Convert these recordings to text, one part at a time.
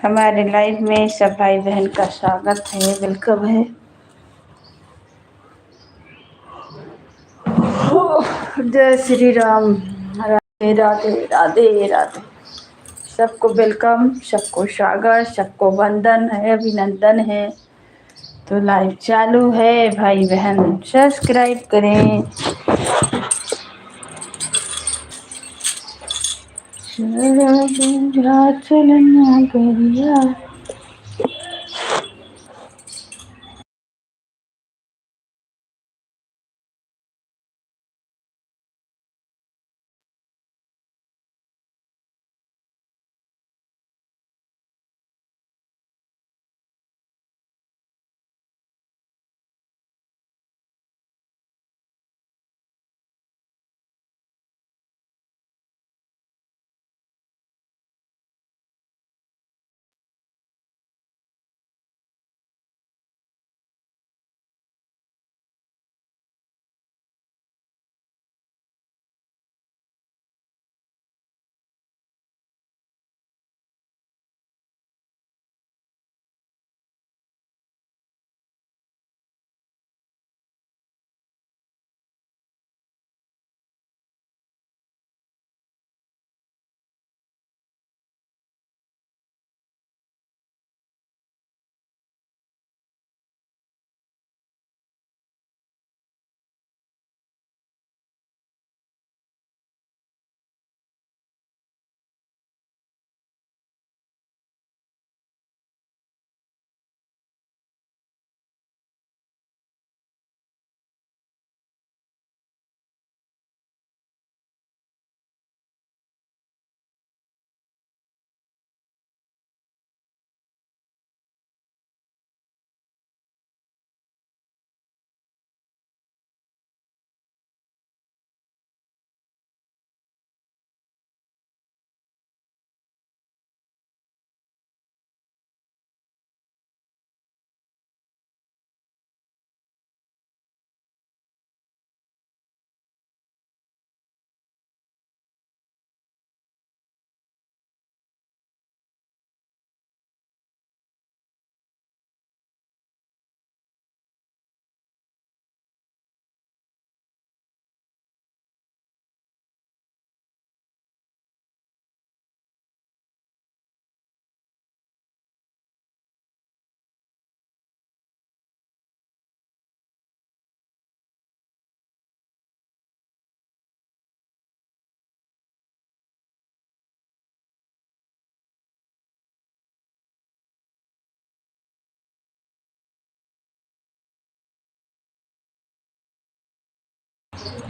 हमारे लाइफ में सब भाई बहन का स्वागत है, वेलकम है। जय श्री राम। राधे राधे राधे राधे। सबको वेलकम, सबको स्वागत, सबको वंदन है, अभिनंदन है। तो लाइव चालू है, भाई बहन सब्सक्राइब करें। चलना गरिया।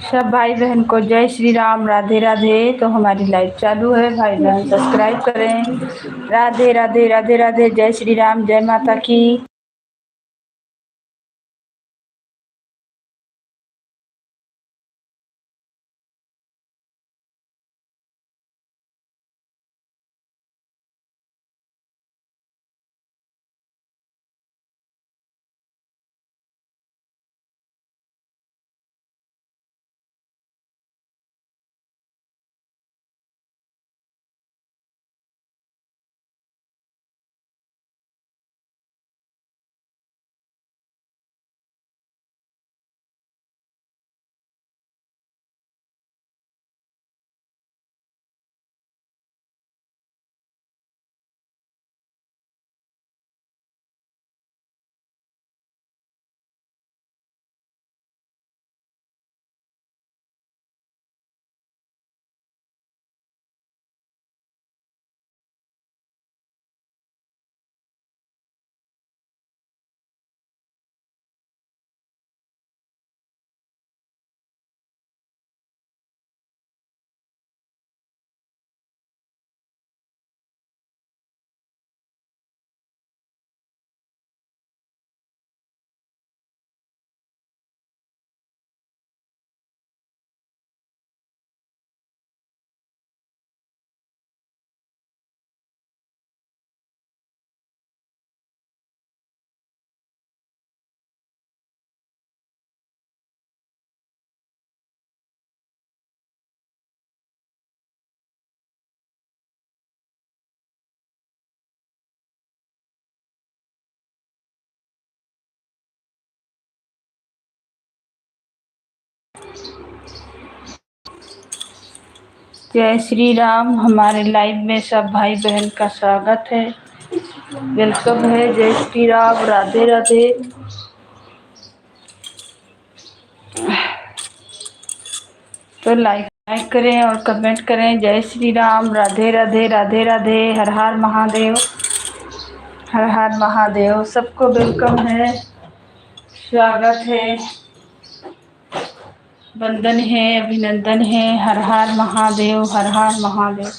सब भाई बहन को जय श्री राम, राधे राधे। तो हमारी लाइव चालू है, भाई बहन सब्सक्राइब करें। राधे राधे राधे राधे, जय श्री राम, जय माता की। जय श्री राम। हमारे लाइव में सब भाई बहन का स्वागत है, वेलकम है। जय श्री राम, राधे राधे। तो लाइक करें और कमेंट करें। जय श्री राम, राधे राधे, राधे राधे, हर हर महादेव, हर हर महादेव। सबको वेलकम है, स्वागत है, वंदन है, अभिनंदन है। हर हर महादेव, हर हर महादेव।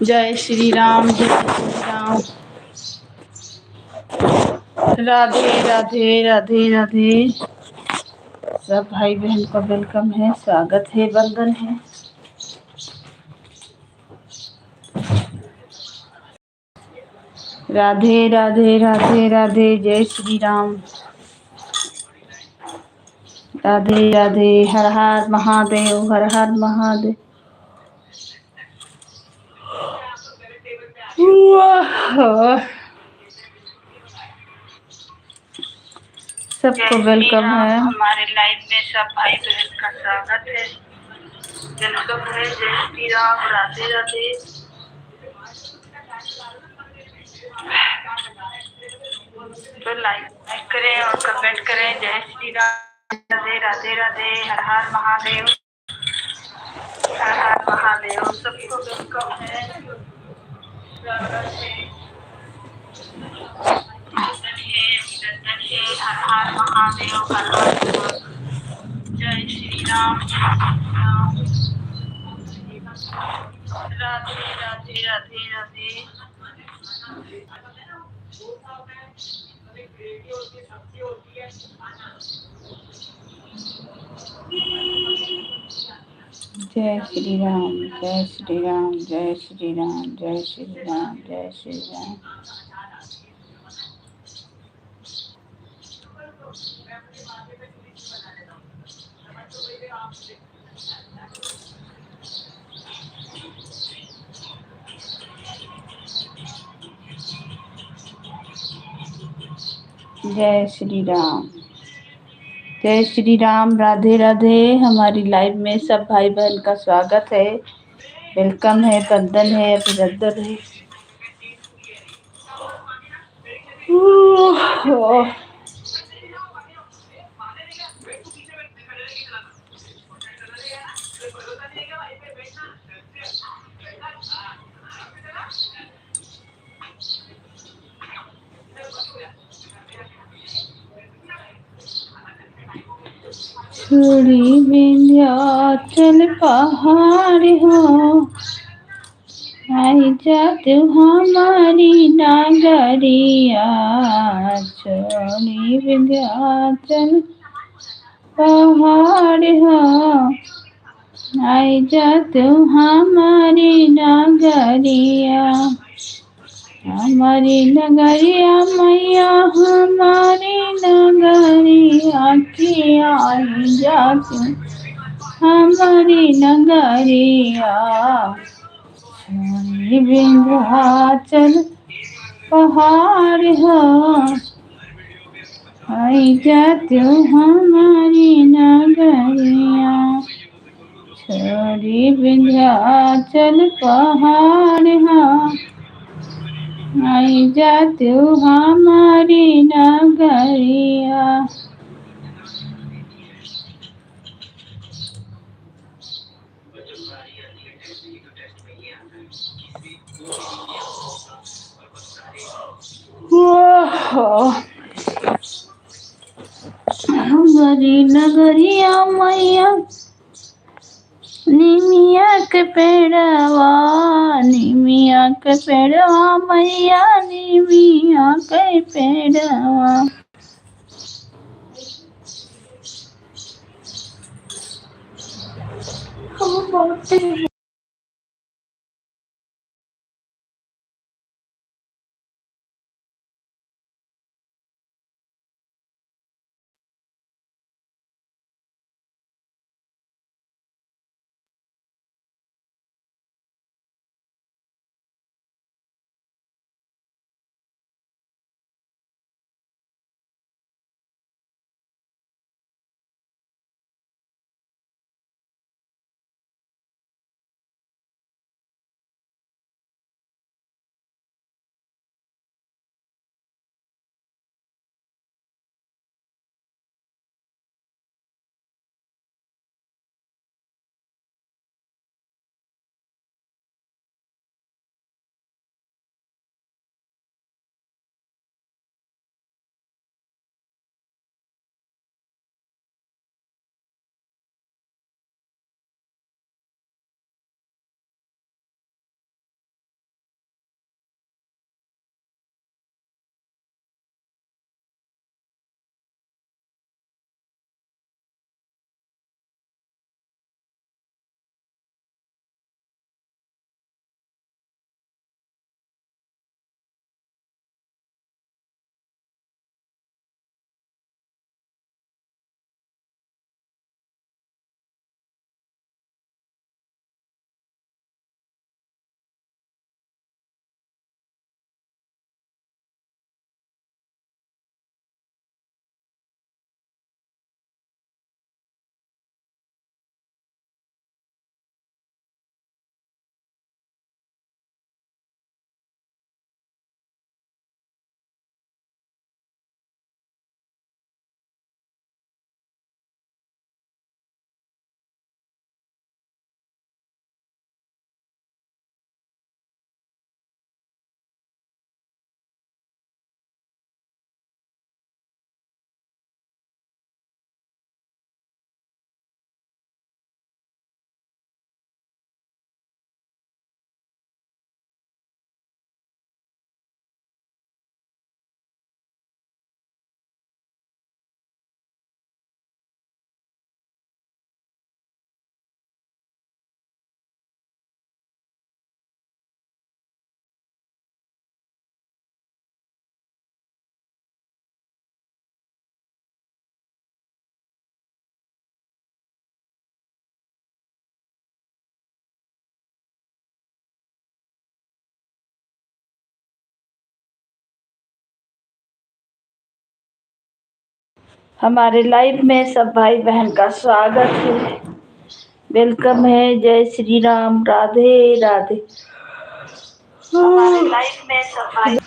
जय श्री राम, जय श्री राम, राधे राधे, राधे राधे। सब भाई बहन का वेलकम है, स्वागत है, वंदन है। राधे राधे, राधे राधे, जय श्री राम, राधे राधे, हर हर महादेव, हर हर महादेव। सबको वेलकम है। हमारे लाइव में सब भाई बहन का स्वागत है, वेलकम है। जय श्री राम, राधे राधे। तो लाइक करें और कमेंट करें। जय श्री राम, राधे राधे, राधे, हर हर महादेव, हर हर महादेव। सबको वेलकम है, स्वागत है, अभिनंदन है। हर हर महादेव, हर हर महादेव। जय श्री राम, राधे राधे, राधे राधे। जय श्री राम, जय श्री राम, जय श्री राम, जय श्री राम, जय श्री राम। जय श्री राम, जय श्री राम, राधे राधे। हमारी लाइव में सब भाई बहन का स्वागत है, वेलकम है, वंदन है, अभिनंदन है। छोड़ी विंध्याचल पहाड़ हो, आई जा तू हमारी नागरिया। छोड़ी विंध्याचल पहाड़ हो, आई जा तू हमारी नगरिया। हमारी नगरिया मैया, हमारी नगरिया की आई जा तू हमारी नगरिया। छोड़ी विंध्याचल पहाड़ हो, आई जा तू हमारी नगरिया। छोड़ी विंध्याचल पहाड़ हो, आई जा तू हमारी नगरिया। हमारी नगरिया मैया, निमिया के पेड़वा, निमिया के पेड़वा मैया, निमिया के पेड़वा। बहुत हमारे लाइव में सब भाई बहन का स्वागत है, वेलकम है। जय श्री राम, राधे राधे। हमारे लाइव में सब भाई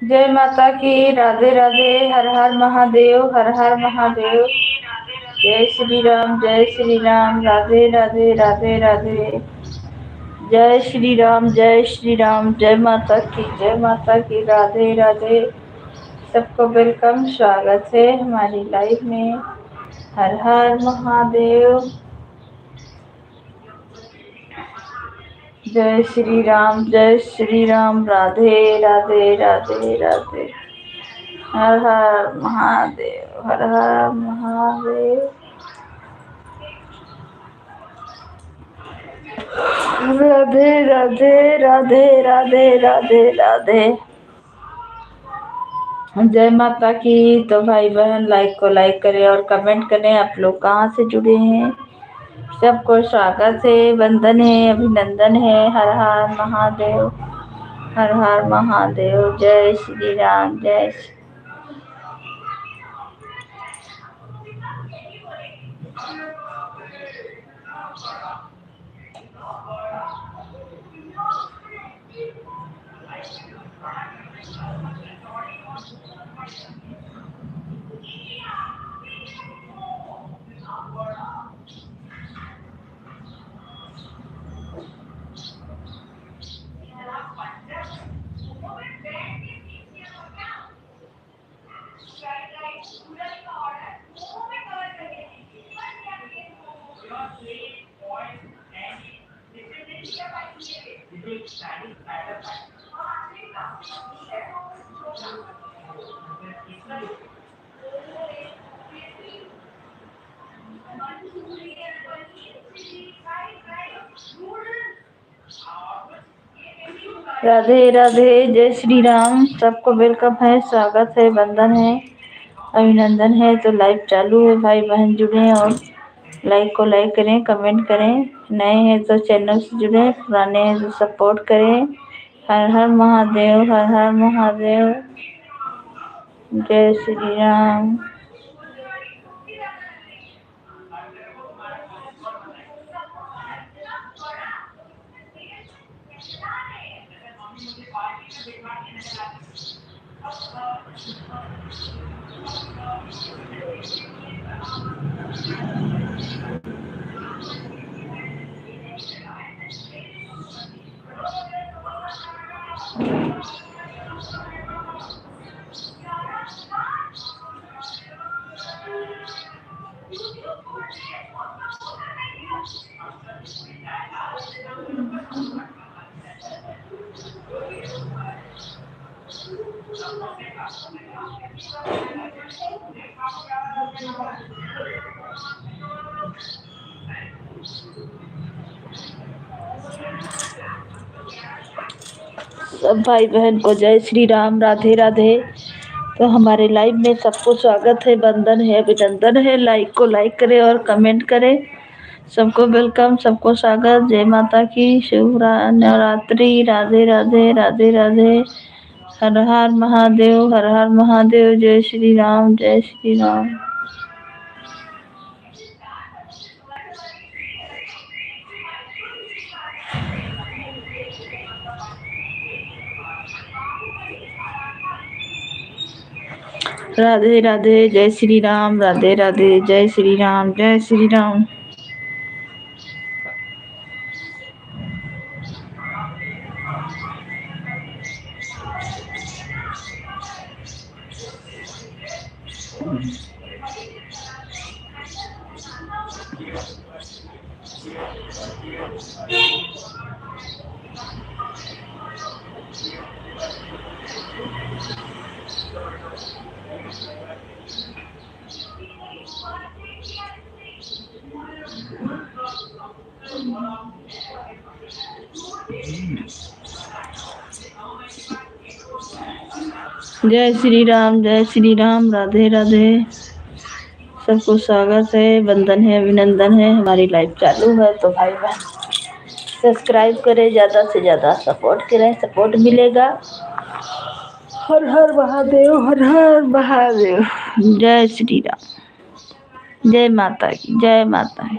जय माता की, राधे राधे, हर हर महादेव, हर हर महादेव। जय श्री राम, जय श्री राम, राधे राधे, राधे राधे। जय श्री राम, जय श्री राम, जय माता की, जय माता की, राधे राधे। सबको वेलकम, स्वागत है हमारी लाइव में। हर हर महादेव। जय श्री राम, जय श्री राम, राधे राधे, राधे राधे। हर हर महादेव, हर हर महादेव। राधे राधे, राधे राधे, राधे राधे। जय माता की। तो भाई बहन लाइक को लाइक करें और कमेंट करें, आप लोग कहाँ से जुड़े हैं। सबको स्वागत है, वंदन है, अभिनंदन है। हर हर महादेव, हर हर महादेव। जय श्री राम, जय श्री। राधे राधे, जय श्री राम। सबको वेलकम है, स्वागत है, वंदन है, अभिनंदन है। तो लाइव चालू है, भाई बहन जुड़े और लाइक को लाइक करें, कमेंट करें। नए हैं तो चैनल से जुड़े, पुराने हैं तो सपोर्ट करें। हर हर महादेव, हर हर महादेव। जय श्री राम। सब भाई बहन को जय श्री राम, राधे राधे। तो हमारे लाइव में सबको स्वागत है, वंदन है, अभिनंदन है। लाइक को लाइक करें और कमेंट करें। सबको वेलकम, सबको स्वागत। जय माता की, शुभ नवरात्रि, राधे राधे, राधे राधे। हर हर महादेव, हर हर महादेव। जय श्री राम, जय श्री राम। राधे राधे, जय श्री राम, राधे राधे, जय श्री राम, जय श्री राम। जय श्री राम, राधे राधे। सबको स्वागत है, वंदन है, अभिनंदन है। हमारी लाइव चालू है तो भाई बहन सब्सक्राइब करें, ज़्यादा से ज़्यादा सपोर्ट करें, सपोर्ट मिलेगा। हर हर महादेव, हर हर महादेव। जय श्री राम, जय माता की, जय माता है।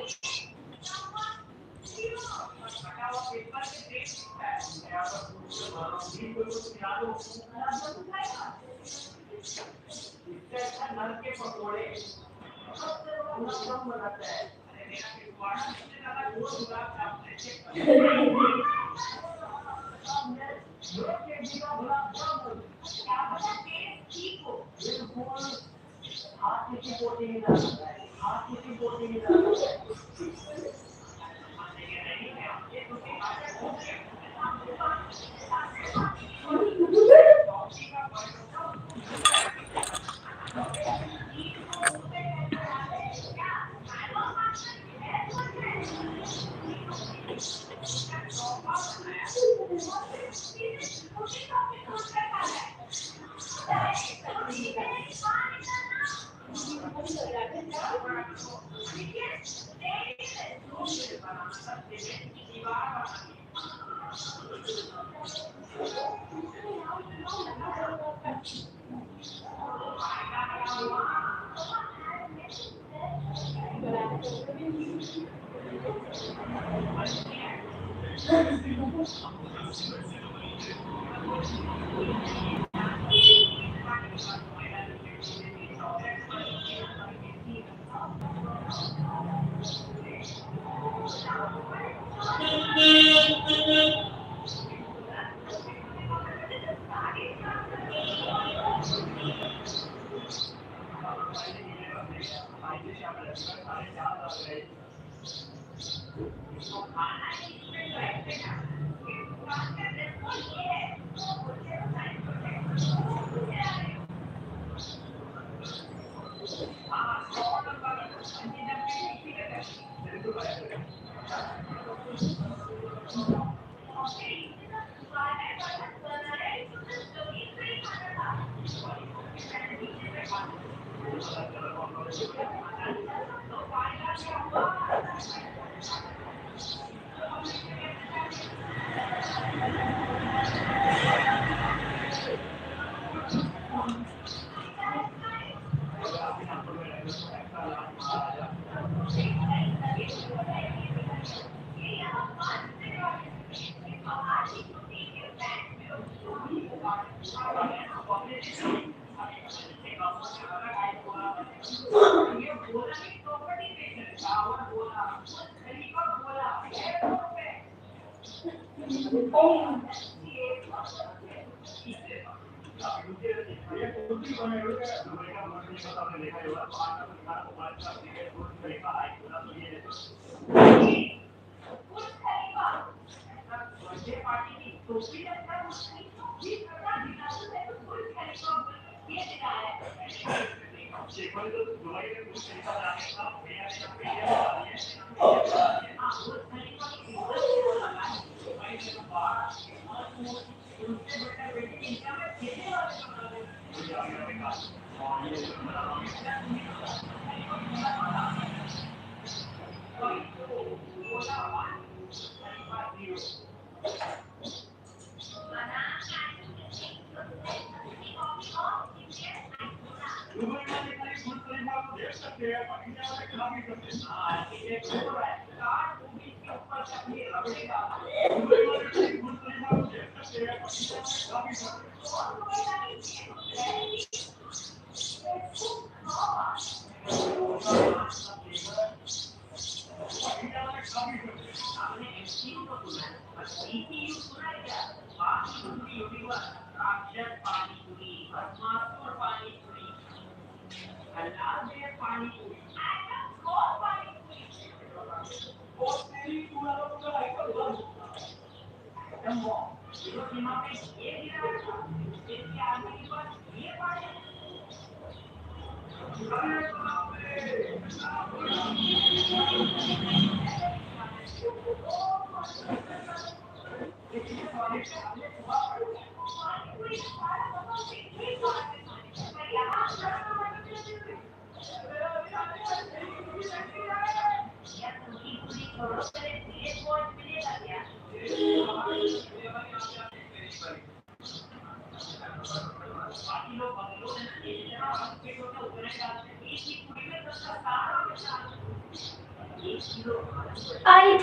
आए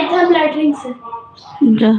थे हम लैटरिन से। जा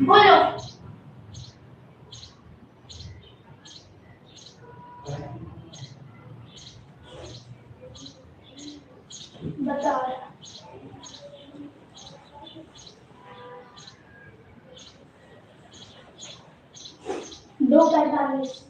बोलो। बता। 2:45।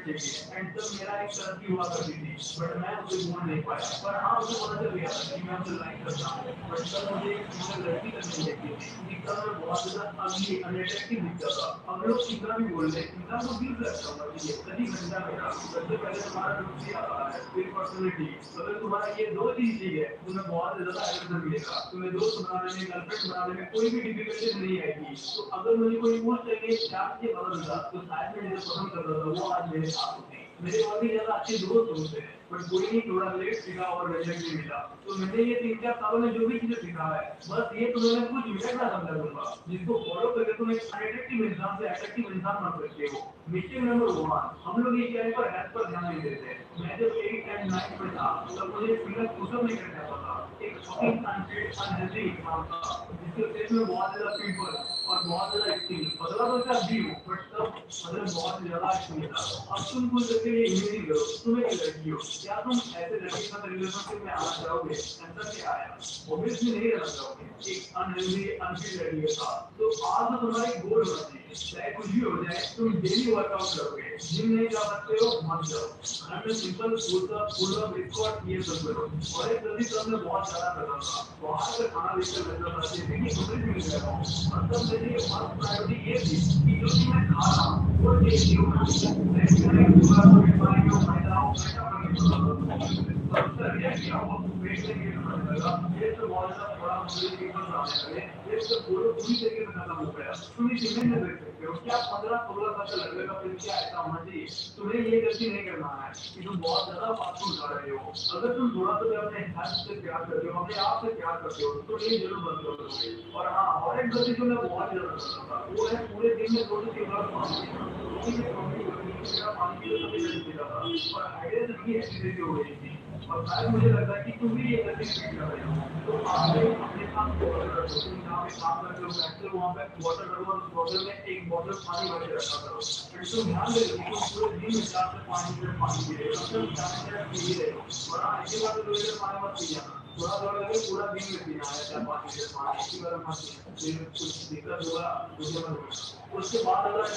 चाहिए एंड तब मेरा एक तरक्की हुआ करती थी बट मैं उसे बोल नहीं पाया पर हाँ मुझे पता चल गया था कि मैं उसे लाइक करता हूँ बट तब मुझे एक सिंगल लड़की तक नहीं देखती थी क्योंकि तब मैं बहुत ज्यादा अगली अनअट्रैक्टिव दिखता था अब लोग कितना भी बोल रहे इंसान को दिल से अच्छा होना चाहिए सही घंटा मेरा सबसे पहले तुम्हारा लुक ही आता है फिर पर्सनैलिटी अगर तुम्हारा ये दो चीज ठीक है तुम्हें बहुत ज्यादा एडमिशन मिलेगा तुम्हें दोस्त बनाने में गर्लफ्रेंड बनाने में कोई भी डिफिकल्टी नहीं आएगी तो अगर मुझे कोई पोस्ट चाहिए चार के बदल था तो शायद मैं जिसे पसंद करता था वो आज मेरे साथ होती मेरे और भी ज्यादा अच्छे दोस्त होते हैं बट कोई नहीं थोड़ा लेट सीखा और रिजल्ट नहीं मिला तो मैंने ये 3-4 सालों में जो भी चीजें सीखा है बस ये तुम्हें मैं कुछ मिनट ना समझा दूंगा जिसको फॉलो करके तुम एक अनअट्रैक्टिव इंसान से अट्रैक्टिव इंसान बन सकते हो मिस्टेक नंबर 1 हम लोग इस टाइम पर हेल्थ पर ध्यान नहीं देते मैं जब 8 एंड 9 में था तब मुझे सिंगल पुशअप नहीं करना आता था एक फकिंग अनफिट अनहेल्दी इंसान था जिसके फेस में बहुत ज्यादा पिंपल और बहुत ज्यादा स्किन पतला तो क्या भी हूँ बट तब मतलब बहुत ज्यादा स्किन था अब तुम कुछ करके ये इमेजिन करो तुम एक लड़की हो क्या तुम ऐसे लड़के के साथ रिलेशनशिप में आना चाहोगे ऐसा क्या आया ऑब्वियसली नहीं रहना चाहोगे एक अनहेल्दी अनफिट लड़की के साथ तो आज तो तुम्हारी गोल होना चाहिए चाहे कुछ भी हो जाए तुम डेली वर्कआउट करोगे जिम नहीं जा सकते हो मत जाओ घर में सिंपल फुल ऑफ स्क्वाट ये सब करो और एक जल्दी तो मैं बहुत ज्यादा करता था बाहर से खाना लेकर रहता था जैसे कि खुद भी मिल गया मतलब मेरी फर्स्ट प्रायोरिटी ये थी कि जो भी मैं खा रहा हूँ वो टेस्टी होना चाहिए मैं पूरा बीमारियों मैदाओं मैदा बनी सबसे रिएक्ट किया हुआ पेट में कीड़ा होने लगा पेट से बहुत ज्यादा थोड़ा मुझे पिंपल्स आने लगे पेट से पूरा पूरी तरीके से खत्म हो गया तुम इस इमेज में देख सकते हो क्या 15-16 साल का लड़के का फिर क्या ऐसा होना चाहिए तुम्हें ये गलती नहीं करना है कि तुम बहुत ज्यादा फास्ट फूड खा रहे हो अगर तुम थोड़ा सा भी अपने हेल्थ से प्यार करते हो अपने आप से प्यार करते हो तो ये जरूर बंद करोगे और हाँ और एक गलती जो मैं बहुत ज्यादा करता था वो है पूरे दिन में 2 से 3 बार पानी पीना क्योंकि मैं कॉमेडी करनी मेरा पानी पीना सबसे जल्दी पीता था और हाइड्रेशन की एक्टिविटी हो गई थी और शायद मुझे लगता है कि तुम भी ये गलती रिपीट कर रहे हो तो आप अपने साथ बॉटल रखो तुम जहाँ पे काम करते हो बैठते हो वहाँ पे बॉटल रखो और उस बॉटल में एक बॉटल पानी भर के रखा करो एंड तुम ध्यान दे कि तुम पूरे दिन में 4 से 5 लीटर पानी पी रहे हो तुम 4 लीटर पी ही रहे हो और हाँ ऐसी बात 2 लीटर पानी मत पी जाना थोड़ा थोड़ा करके पूरा दिन में पीना है 4-5 लीटर पानी इसी बार मत पीना फिर कुछ दिक्कत होगा मुझे मत होगा उसके बाद अगर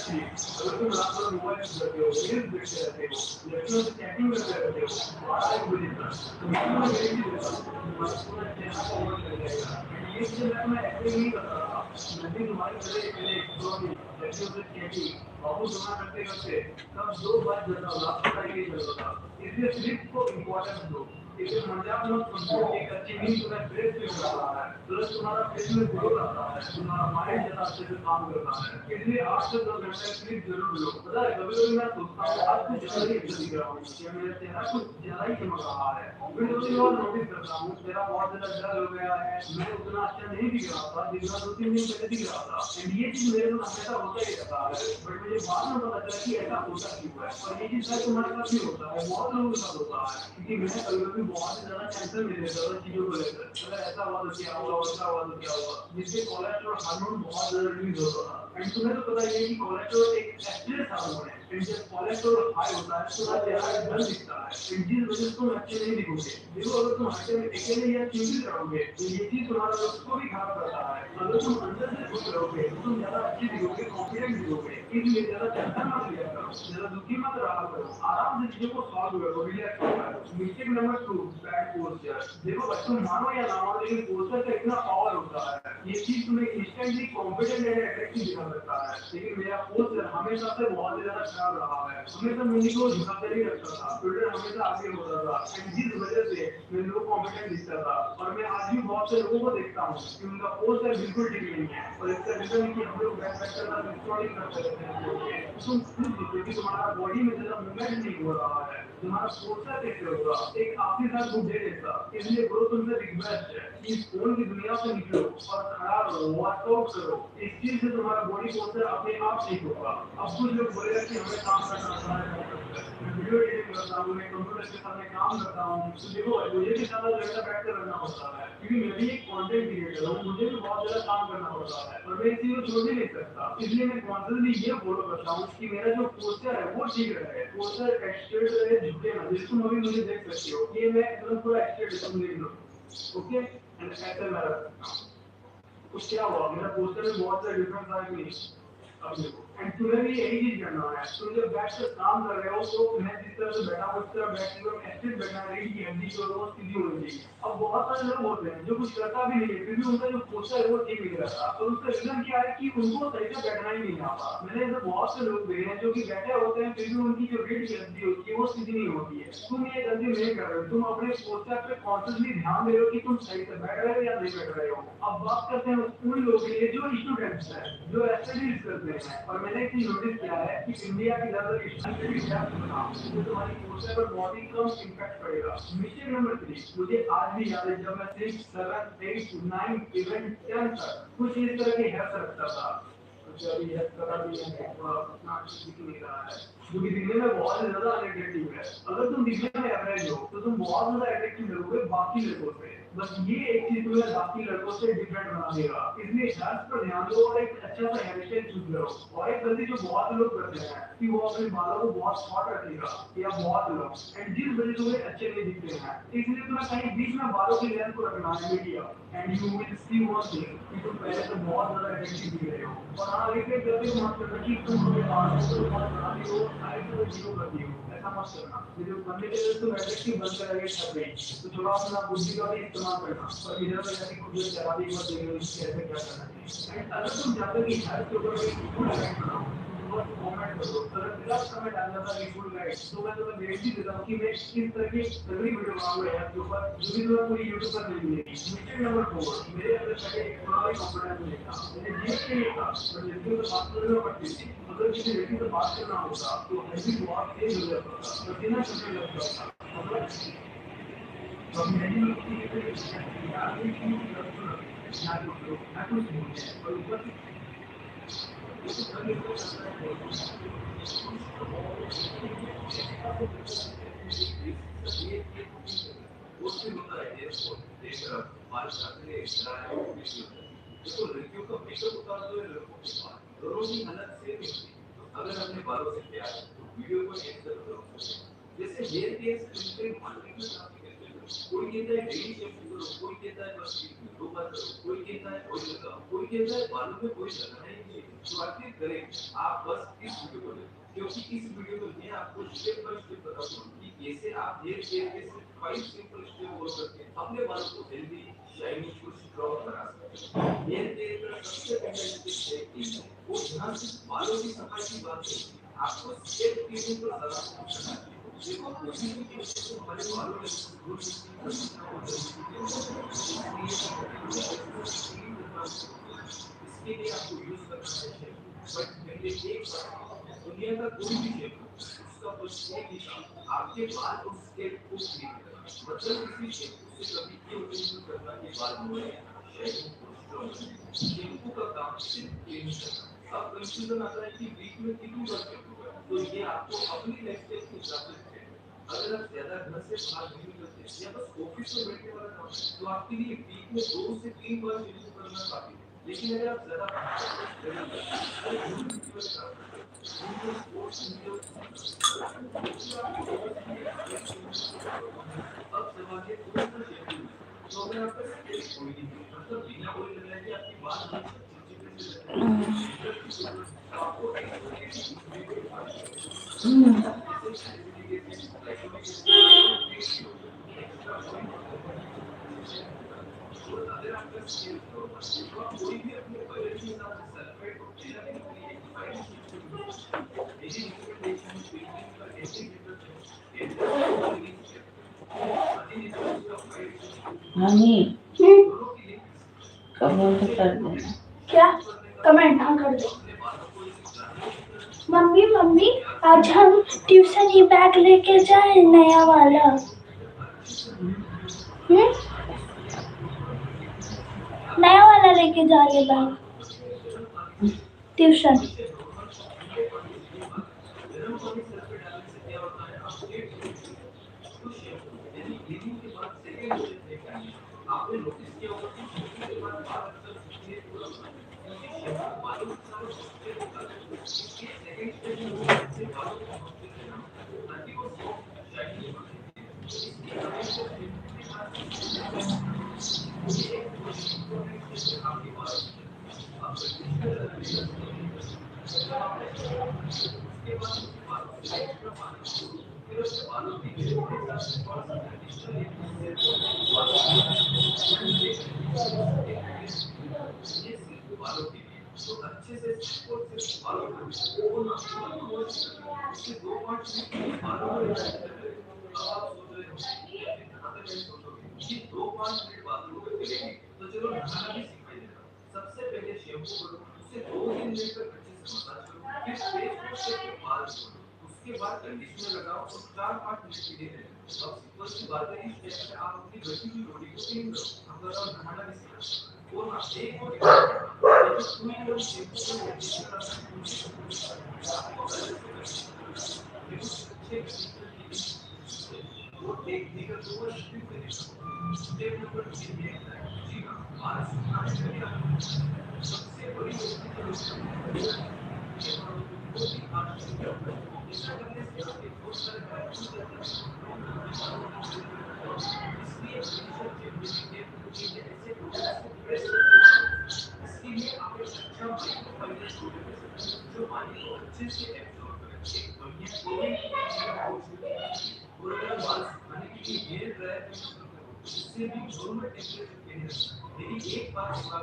तुम रात भर मोबाइल यूज करते हो रील्स देखते रहते हो लड़कियों से चैटिंग करते रहते हो 12-1 बजे तक तो मैं तुम्हें गारंटी देता हूँ तुम्हारा पूरा चेहरा कवर कर जाएगा ये चीजें मैं ऐसे नहीं करता था मैं भी तुम्हारी तरह पहले एक्सप्लोर लड़कियों से चैटिंग बाबू जमा करते करते तब 2 बार जाता था पता ही नहीं चलता था इसलिए स्लिप को इम्पोर्टेंस दो इसे मजाक मत समझो एक अच्छी नींद तुम्हें फ्रेश फील करा रहा है प्लस तुम्हारा फेस में ग्लो आता है तुम्हारा माइंड ज्यादा अच्छे से काम करता है इसलिए 8 से 10 घंटे स्लीप जरूर लो पता है कभी कभी मैं सोचता हूँ आज कुछ ज्यादा ही अच्छा दिख रहा हूँ या मेरा चेहरा कुछ ज्यादा ही चमक रहा है फिर 2 दिन और नोटिस करता हूँ चेहरा बहुत ज्यादा डल हो गया है मैं उतना अच्छा नहीं दिख रहा था जितना 2-3 दिन पहले दिख रहा था एंड ये चीज मेरे साथ हमेशा होता ही रहता है बट मुझे बाद में पता चला कि ऐसा होता क्यों है और ये चीज शायद तुम्हारे साथ भी होता है बहुत लोगों के साथ होता है क्योंकि मैं कभी कभी बहुत ज्यादा टेंशन ले लेता था चीजों को लेकर अगर ऐसा हुआ तो क्या हुआ वैसा हुआ तो क्या हुआ जिससे कोलेस्ट्रॉल हार्मोन बहुत ज्यादा रिलीज होता था एंड तुम्हें तो पता ही है कि कोलेस्ट्रॉल एक स्ट्रेस हार्मोन है एंड जब कोलेस्ट्रॉल हाई होता है तो तुम्हारा चेहरा डल दिखता है एंड जिस वजह से तुम अच्छे नहीं दिखोगे देखो अगर तुम हफ्ते में अकेले या चिंतित रहोगे तो ये चीज तुम्हारा लुक्स को भी खराब करता है अगर तुम अंदर से खुश रहोगे तो तुम ज्यादा अच्छे दिखोगे कॉन्फिडेंट दिखोगे इसलिए ज्यादा टेंशन मत लिया करो ज्यादा दुखी मत रहा करो आराम से चीजों को सॉल्व करो रिलैक्स करो मिस्टेक नंबर 2 बैड पोस्चर देखो बच्चों मानो या ना मानो लेकिन पोस्चर का इतना पावर होता है ये चीज तुम्हें इंस्टेंटली कॉन्फिडेंट एंड अट्रैक्टिव दिखा सकता है लेकिन मेरा पोस्चर हमेशा से बहुत ज्यादा खराब रहा है हमेशा मुझे को झुकाकर ही रखता था फिल्टर हमेशा आगे होता था एंड जिस वजह से मैं लो कॉन्फिडेंट दिखता था और मैं आज भी बहुत से लोगों को देखता हूँ कि उनका पोस्चर बिल्कुल ठीक नहीं है और इसका रीजन कि हम लोग बैक फैक्टर का डिस्टॉर्टिंग करते रहते हैं तुम खुद देखो कि तुम्हारा बॉडी में ज्यादा मूवमेंट नहीं हो रहा है तुम्हारा पोस्चर कैसे होगा एक आपके साथ गुड डे जैसा इसलिए ब्रो तुमसे रिक्वेस्ट है कि इस फोन की दुनिया से निकलो और खड़ा रहो वर्कआउट करो इस चीज से तुम्हारा बॉडी पोस्चर अपने आप ठीक होगा अब कुछ लोग बोलेगा कि हमें काम करना होता है मैं वीडियो एडिटिंग करता हूँ मैं कंप्यूटर के साथ में काम करता हूँ तो देखो मुझे भी ज्यादा ज्यादा बैठ कर रहना होता है क्योंकि मैं भी एक कंटेंट क्रिएटर हूँ मुझे भी बहुत ज्यादा काम करना होता है और मैं इस चीज को छोड़ ही नहीं सकता इसलिए मैं कॉन्स्टेंटली ये फॉलो करता हूँ कि मेरा जो पोस्चर है वो ठीक रहे पोस्चर स्ट्रेट रहे झुके ना जैसे तुम अभी मुझे देख सकते हो ये मैं एकदम पूरा स्ट्रेट तुम देख लो ओके एंड ऐसे मैं रखता हूँ तो क्या हुआ मेरा पोस्टर में बहुत सारे डिफरेंस आ गए अब देखो एंड तुम्हें भी यही चीज करना है। तुम जब बैठ कर काम कर रहे हो तो मैं जिस तरह से बैठा हूँ उस तरह बैठ कर एक्टिव बैठना है, रीढ़ की हड्डी जो है वो सीधी होनी चाहिए। अब बहुत सारे लोग होते हैं जो कुछ करता भी नहीं है फिर भी उनका जो पोस्टर है वो ठीक नहीं रहता, तो उसका रीजन क्या है कि उनको सही से बैठना ही नहीं आता। मैंने ऐसे बहुत से लोग देखे हैं जो कि बैठे होते हैं फिर भी उनकी जो रीढ़ की हड्डी होती है वो सीधी नहीं होती है। तुम ये गलती नहीं कर रहे हो, तुम अपने पोस्टर पे कॉन्शियसली ध्यान दे रहे हो कि तुम सही से बैठ रहे हो या नहीं बैठ रहे हो। अब बात करते हैं उन लोगों के लिए जो स्टूडेंट्स हैं, जो स्टडीज करते हैं। और मैंने एक चीज नोटिस किया है कि इंडिया की ज्यादातर स्टडीज तो तुम्हारी पोस्टर पर बहुत ही कम इम्पैक्ट पड़ेगा। मिस्टेक नंबर 3 मुझे आज भी याद है, जब मैं 6, 7, 8, 9, इवन 10 तक कुछ इस तरह के हेयर्स रखता था। अभी हेयर करा भी है, उतना अच्छी दिख नहीं रहा है, जो कि दिखने में बहुत ज्यादा अट्रैक्टिव है। अगर तुम दिखने में एवरेज हो तो तुम बहुत ज्यादा अट्रैक्टिव लगोगे बाकी लड़कों से। बस ये एक चीज तुम्हें बाकी लड़कों से डिफरेंट बना देगा, इसलिए हेयर्स पर ध्यान दो और एक अच्छा सा हेयर स्टाइल चूज करो। और एक गलती जो बहुत लोग करते हैं कि वो अपने बालों को बहुत शॉर्ट रखेगा या बहुत लॉन्ग, एंड जिस वजह से वो अच्छे नहीं दिखते हैं। इसलिए तुम्हें कहीं बीच में बालों की लेंथ को रखना है medium, and you will see one thing कि तुम पहले से बहुत ज्यादा अट्रैक्टिव दिख रहे हो। और हाँ, रिग्रेट करते हो मत करना कि तुम अपने बालों को बहुत बढ़ाती हो, साइड से जीरो करती हो, ऐसा मत करना। जो करने के लिए तुम अट्रैक्टिव बन कर आगे छप गई तो थोड़ा अपना बुद्धि का भी इस्तेमाल करना और इधर उधर जाके खुद से चला भी मत देना कि ऐसे क्या करना चाहिए। एंड अगर तुम चाहते हो कि हेल्थ के ऊपर एक फुल गाइड बनाओ तो बस कमेंट करो। अगर मेरा समय डालना था कि फुल गाइड तो मैं तुम्हें गारंटी देता हूं कि मैं इस तरह की सभी वीडियो बनाऊंगा यार के ऊपर, जो भी तुम्हें पूरी यूट्यूब पर नहीं मिलेगी। मिस्टेक नंबर 4 मेरे अंदर पहले एक थोड़ा भी कॉन्फिडेंस नहीं था, मैंने जीत के लिए था पर लड़कियों से बात करने में पड़ती थी। अगर किसी लड़की से बात करना होता तो हल्दी बहुत तेज हो जाता था, पसीना छूटने लगता था। मतलब तो मैंने किसी के यार ये क्यों करते हो यार लोग मैं कुछ नहीं है और ऊपर उससे होता है इसको देखकर हमारे साथ में इस्लाम देखो लड़कियों का मेकअप उतार दो लड़कों के बाद दोनों की हालत सेम ही होती है। तो अगर अपने बालों से प्यार है तो वीडियो को एंड करो। जैसे हेयर केयर कंटेंट मार्केट में काफी करते हैं, कोई कहता है डेली शैम्पू करो, कोई कहता है बस वीक में 2 बार करो, कोई कहता है ऑयल लगाओ, कोई कहता है बालों में कोई लगाना ही नहीं। तो आखिर करें आप बस इस वीडियो को देखें, क्योंकि इस वीडियो में मैं आपको स्टेप बाय स्टेप बताऊंगा कि कैसे आप हेयर केयर के सिर्फ 5 सिंपल स्टेप फॉलो करके अपने बालों को हेल्दी, शाइनी और स्ट्रॉन्ग बना सकते हैं। हेयर केयर का सबसे पहला स्टेप है वो ध्यान सिर्फ बालों की सफाई की बात नहीं, आपको स्टेप क्लीनिंग पर ज्यादा फोकस करना है। देखो कोई भी चीज हमारे बालों में ग्रोथ इसके लिए आपको यूज करना है। बट पहले एक बार दुनिया का कोई भी शैम्पू उसका बस एक ही काम आपके बाल और स्कैल्प को क्लीन करना, मतलब किसी शैम्पू से कभी ये उम्मीद करना कि बाल मोड़े शाइनिंग और स्ट्रॉन्ग। शैम्पू का काम सिर्फ क्लीन करना। अब कंफ्यूजन आता है कि वीक में कितनी बार शैम्पू करें, तो ये आपको अपनी लाइफस्टाइल के हिसाब से है। अगर आप ज्यादा घर से बाहर नहीं निकलते या बस ऑफिस में बैठने वाला काम है तो आपके लिए वीक में 2 से 3 बार शैम्पू करना काफी है। लेकिन अगर आप ज्यादा अब सवाल है कौन सा शैम्पू, तो अगर आपका स्किन कोई नहीं मतलब बिना ऑयल लगाए कि आपकी बाल चिपचिपे से रहते हैं तो आपको अगर आपका स्किन तो आप कोई भी अपने बजट के हिसाब से सल्फेट और जेलाटिन के लिए फाइल मेरी रिकमेंडेशन ट्रीटमेंट का ऐसे हनी कमेंट कर देना। क्या कमेंट हाँ कर दो। मम्मी मम्मी आज हम ट्यूशन ही बैग लेके जाए नया वाला। नया वाला लेके जा रहे बैग ट्यूशन। आपने नोटिस किया होगा कि शैम्पू के बाद बाल अक्सर सूखने थोड़ा शैम्पू बालों के सारे सूखने होता है। इसके सेकंड स्टेज में वो ऐसे बालों को सूखते हैं ना ताकि वो सॉफ्ट शाइनी बने। इसके अलावा शैम्पू के साथ ये एक बहुत इंपॉर्टेंट स्टेज है आपके बालों में। आप उसके बाद उसके बालों से एक्स्ट्रा पानी छोड़ो, फिर अपने बालों की हेयर के हिसाब से थोड़ा सा कंडीशनर लेके उससे बालों को ठंडे करके एक ये सिर्फ बालों के लिए, तो अच्छे से सिर्फ और सिर्फ बालों को वो ना वॉश करें, उसके 2-5 मिनट के लिए बालों को कंडीशनर करें। अब आप सोच रहे हो या फिर कहाँ तक नहीं सोचोगे कि 2-5 मिनट बालों को करेंगे तो चलो नहाना भी सिखाई देगा। सबसे पहले शैम्पू करो, उसे 2-3 मिनट तक अच्छे से मसाज करो, फिर फेस वॉश करके बाल धो, उसके बाद कंडीशनर लगाओ और 4-5 मिनट के लिए रहने दो। अब सिंपल सी बात है, इस स्टेप में आप अपनी बची हुई बॉडी को क्लीन करो, अब बताओ नहाना भी सीखा। और हाँ, एक और रिक्वेस्ट है, ये जो 2 in 1 शैम्पू और कंडीशनर आता है मुझे आपको अलग से करना है, ये कुछ अच्छे कंडीशनर की लिंक वो देखने का 2 स्टेप करेगा। स्टेप नंबर 3 ये है, जी हाँ, बाल सुखाने के लिए आपको सबसे बड़ी गलती जो लोग करते हैं ये बालों को बहुत ही हाथ से करते हैं। ऐसा करने से आपके बहुत सारे बाल टूट जाते हैं और आपके बालों की जल्दी खराब होती है। इसलिए हमेशा जब भी केयर रूटीन में ऐसे प्रोडक्ट्स को प्रेस करके रखो। इसके लिए आप एक अच्छा माइक्रोफाइबर प्रोडक्ट ले सकते हैं जो पानी को अच्छे से एब्जॉर्ब करे, एक बढ़िया कोलिंग और अगर बाल सुखाने के लिए हेयर ड्रायर का यूज करते हो उससे भी नॉर्मल टेम्परेचर पे ही रखना। लेकिन एक बात होगा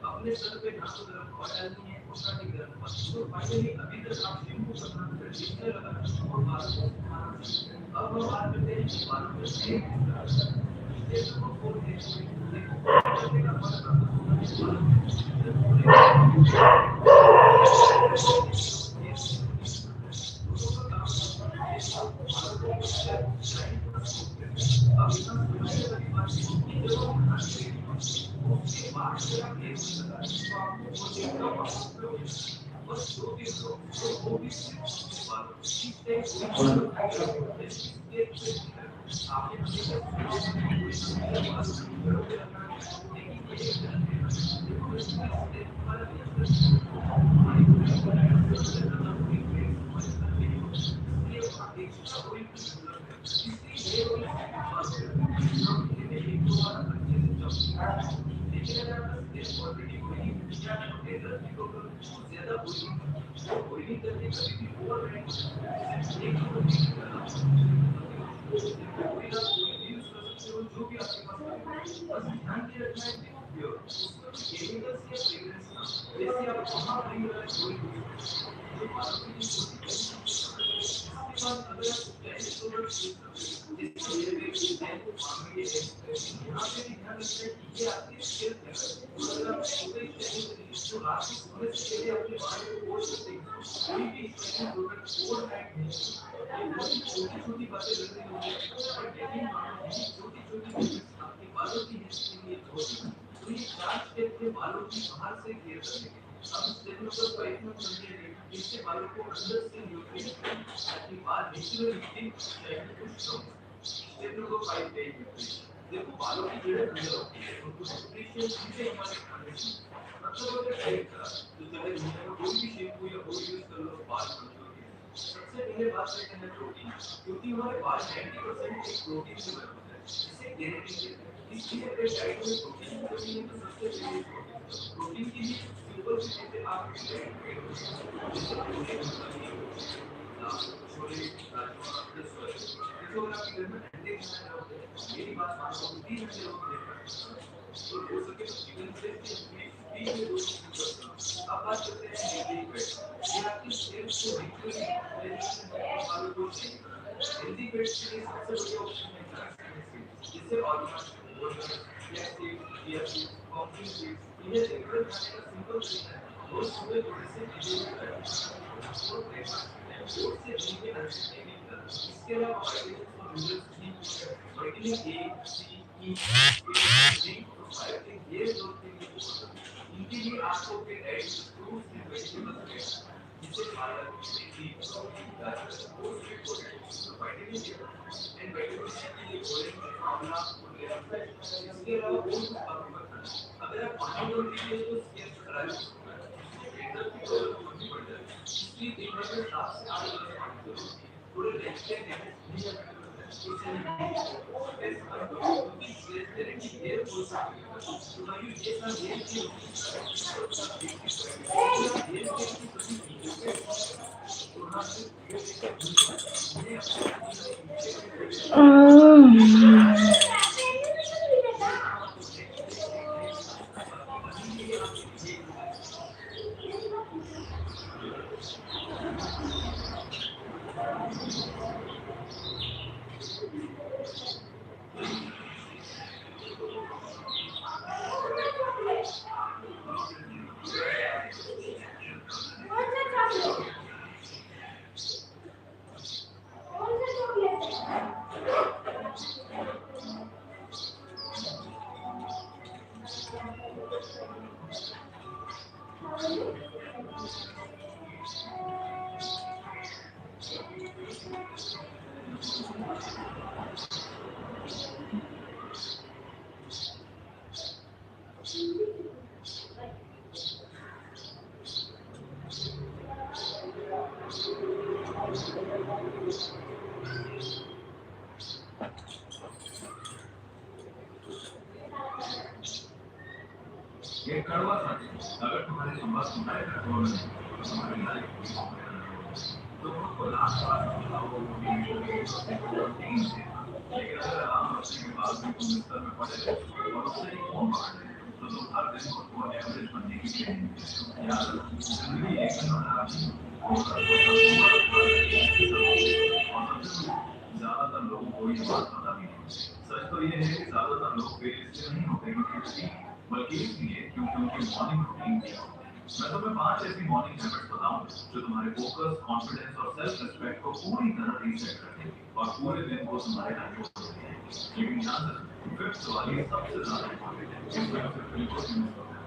अपने सर पे ना तो गर्म हवा डालनी है और ना ही गर्म पानी। तो फाइनली अभी तक आप शैम्पू करना, कंडीशनर लगाना और बालों को सुखाना सीख गए। अब हम बात करते हैं कि बालों में तेल किस तरह से लगाना है। स्टेप नंबर 4 है, देखो करने का फर्क आता होगा कि बालों में जब पूरे बालों में तेल दोनों का काम होता है तेल को बालों को मॉइस्चर शाइन और स्मूथ करना। अब यहाँ समझने वाली बात है कि जब हम नहाने रेडी होते हैं उसके बाद अगर आप हेयर ऑयल लगा रहे हैं तो आपको प्रोटीन का बहुत उपयोग होगा। बस 2-3 लो और वो भी सिर्फ अपने बालों में। इस टाइप कोई मतलब नहीं करो, जैसे इस स्टेप से नहीं करना। आपने हमेशा सुना होगा कि कोई हमेशा बालों को घरों पे रखना है, लेकिन ये एक गलत कहना है। देखो दोस्तों, इस स्टेप हमारा नेचुरल स्टेप है, हमारी बॉडी को नेचुरल से ज्यादा बॉडी फ्रेश हमारे सर पे ही होता है, इसलिए वहाँ एक्स्ट्रा ऑयल की जरूरत है। इसलिए हेयर ऑयल सिर्फ बालों पे लगाएं, हाँ महीने में 1-2 बार अच्छे से चमक। लेकिन अगर आपका स्टेप ऑलरेडी ऑयली या आपको डेंड्रफ की प्रॉब्लम है और ज्यादा ऑयली है तो ऑयली करके कभी भी ओवर नाइट सिर्फ 1 2 महीने करना होगा। सिर्फ ऑयल आप कोई भी यूज कर सकते हो, जो भी आपके पास अवेलेबल है। बस ध्यान ये रखना है कि प्योर, उसमें कोई केमिकल्स या फ्रेग्रेंस ना हो। जैसे आप वहाँ फ्री वाला ऑयल यूज कर सकते हो जो बालों के लिए बहुत ही बेनिफिशियल है। इसके बाद अगर आप स्टाइलिश प्रोडक्ट्स यूज करते हो जैसे हेयर वेक्स, जेल, मामी के हेयर, यहाँ पे भी ध्यान रखना है कि ये आपके सेल्फ लेवल है। और अगर आप सुबह स्टाइलिंग करेंगे तो रात को सोने से पहले अपने बाल को वॉश करते हैं। कोई भी स्टाइलिंग प्रोडक्ट ओवरनाइट नहीं यूज। ये बहुत ही छोटी छोटी बातें लग रही होंगी पर यकीन मानो यही छोटी छोटी हैबिट्स आपके बालों की हेल्थ के लिए बहुत ही। तो ये 4 स्टेप थे बालों की बाहर से केयर करने के। अब स्टेप नंबर 5 में समझेंगे इससे बालों को अंदर से न्यूट्रिएंट्स मिलें ताकि बाल नेचुरली ग्रीन, शाइनी और स्ट्रॉन्ग। स्टेप नंबर 5 है न्यूट्रिशन। देखो बालों की जड़ें अंदर होती है, उनको न्यूट्रिशन सीधे हमारे खाने से मिलता है। मतलब अगर डाइट करा तो चले महीने में कोई भी शैम्पू या ऑयल यूज कर लो बाल कंट्रोल के लिए। सबसे पहले बात करते हैं प्रोटीन, क्योंकि हमारे बाल 90% एक प्रोटीन से बने होते हैं जिसे केराटिन कहते हैं। इसलिए अगर डाइट में प्रोटीन की कमी है तो सबसे पहले प्रोटीन। प्रोटीन के लिए सिंपल सी चीजें आप डाइट में ऐड कर सकते हो, जैसे पोहे, पनीर, दाल, छोले, राजमा या सोयाबीन। देखो अगर आपके घर में अंडे खाना होते हैं मेरी बात मानो तो 3 अंडे रोज ब्रेक कर सकते हो और हो सके तो चिकन ब्रेस्ट या फिश 3 से 2 स्कूप। अब बात करते हैं हेल्दी फैट्स, ये आपकी सेल्स को नेचुरली रिप्लेस करने और बालों को शाइन कराता है। हेल्दी फैट्स के लिए सबसे बढ़िया ऑप्शन है फ्लैक्स सीड्स, जैसे almond, walnut, flax seeds, chia seeds, pumpkin seeds. इन्हें रेगुलर खाने का सिंपल तरीका है रोज सुबह थोड़े से भिगो कर रात को और ब्रेकफास्ट के टाइम ओट्स से हल्के नाश्ते के लिए मिलता है। इसके अलावा वाइटमिन और मिनरल्स भी vitamin A, C, E, zinc और बायोटिन ये ग्रोथ के लिए बहुत जरूरी है। इनके लिए आपको अपने डाइट में फ्रूट्स एंड वेजिटेबल्स ऐड करना है, जैसे पालक, मेथी, लौकी, गाजर और स्वीट पोटैटो जो vitamin A and vitamin C के लिए ऑरेंज, आंवला और लेमन। इसके अलावा और कुछ बातों का ध्यान रखें, अगर आप पानी कम पीते हैं तो स्किन ड्राई हो सकता है, इससे डेंड्रफ की प्रॉब्लम और भी बढ़ जाएगी। इसलिए दिन भर में 7 से 8 गिलास पानी जरूर पिएं। थोड़े लाइफस्टाइल हैबिट्स भी अवॉइड करें, ये कड़वा सच है। अगर तुम्हारी सुबह तुम्हारे कंट्रोल में है, तो तुम्हारी लाइफ भी तुम्हारे कंट्रोल में है। तो खुद को लास्ट बार समझाओ वो मोटिवेशन से। लेकिन अगर अलार्म बजने के बाद भी तुम बिस्तर में पड़े रहो और उससे एक फोन पकड़ ले, तो तुम हर दिन खुद को एवरेज बनने की ट्रेनिंग देते हो। याद रखो, जिंदगी एक दिन और आती है। और ज्यादातर लोगों को ये बात पता नहीं है। सच तो ये है कि ज्यादातर लोग फेल इसलिए नहीं होते क्योंकि बल्कि इसलिए क्योंकि उनकी मॉर्निंग रूटीन क्या होती है। मैं तुम्हें 5 ऐसी मॉर्निंग हैबिट्स बताऊंगा जो तुम्हारे फोकस, कॉन्फिडेंस और सेल्फ रिस्पेक्ट को पूरी तरह रीसेट कर देंगे और पूरे दिन को तुम्हारे कंट्रोल में रखेंगे। लेकिन ध्यान रखना, फिफ्थ वाली सबसे ज्यादा इंपॉर्टेंट है, इसमें फिर बिल्कुल भी मिस मत करना।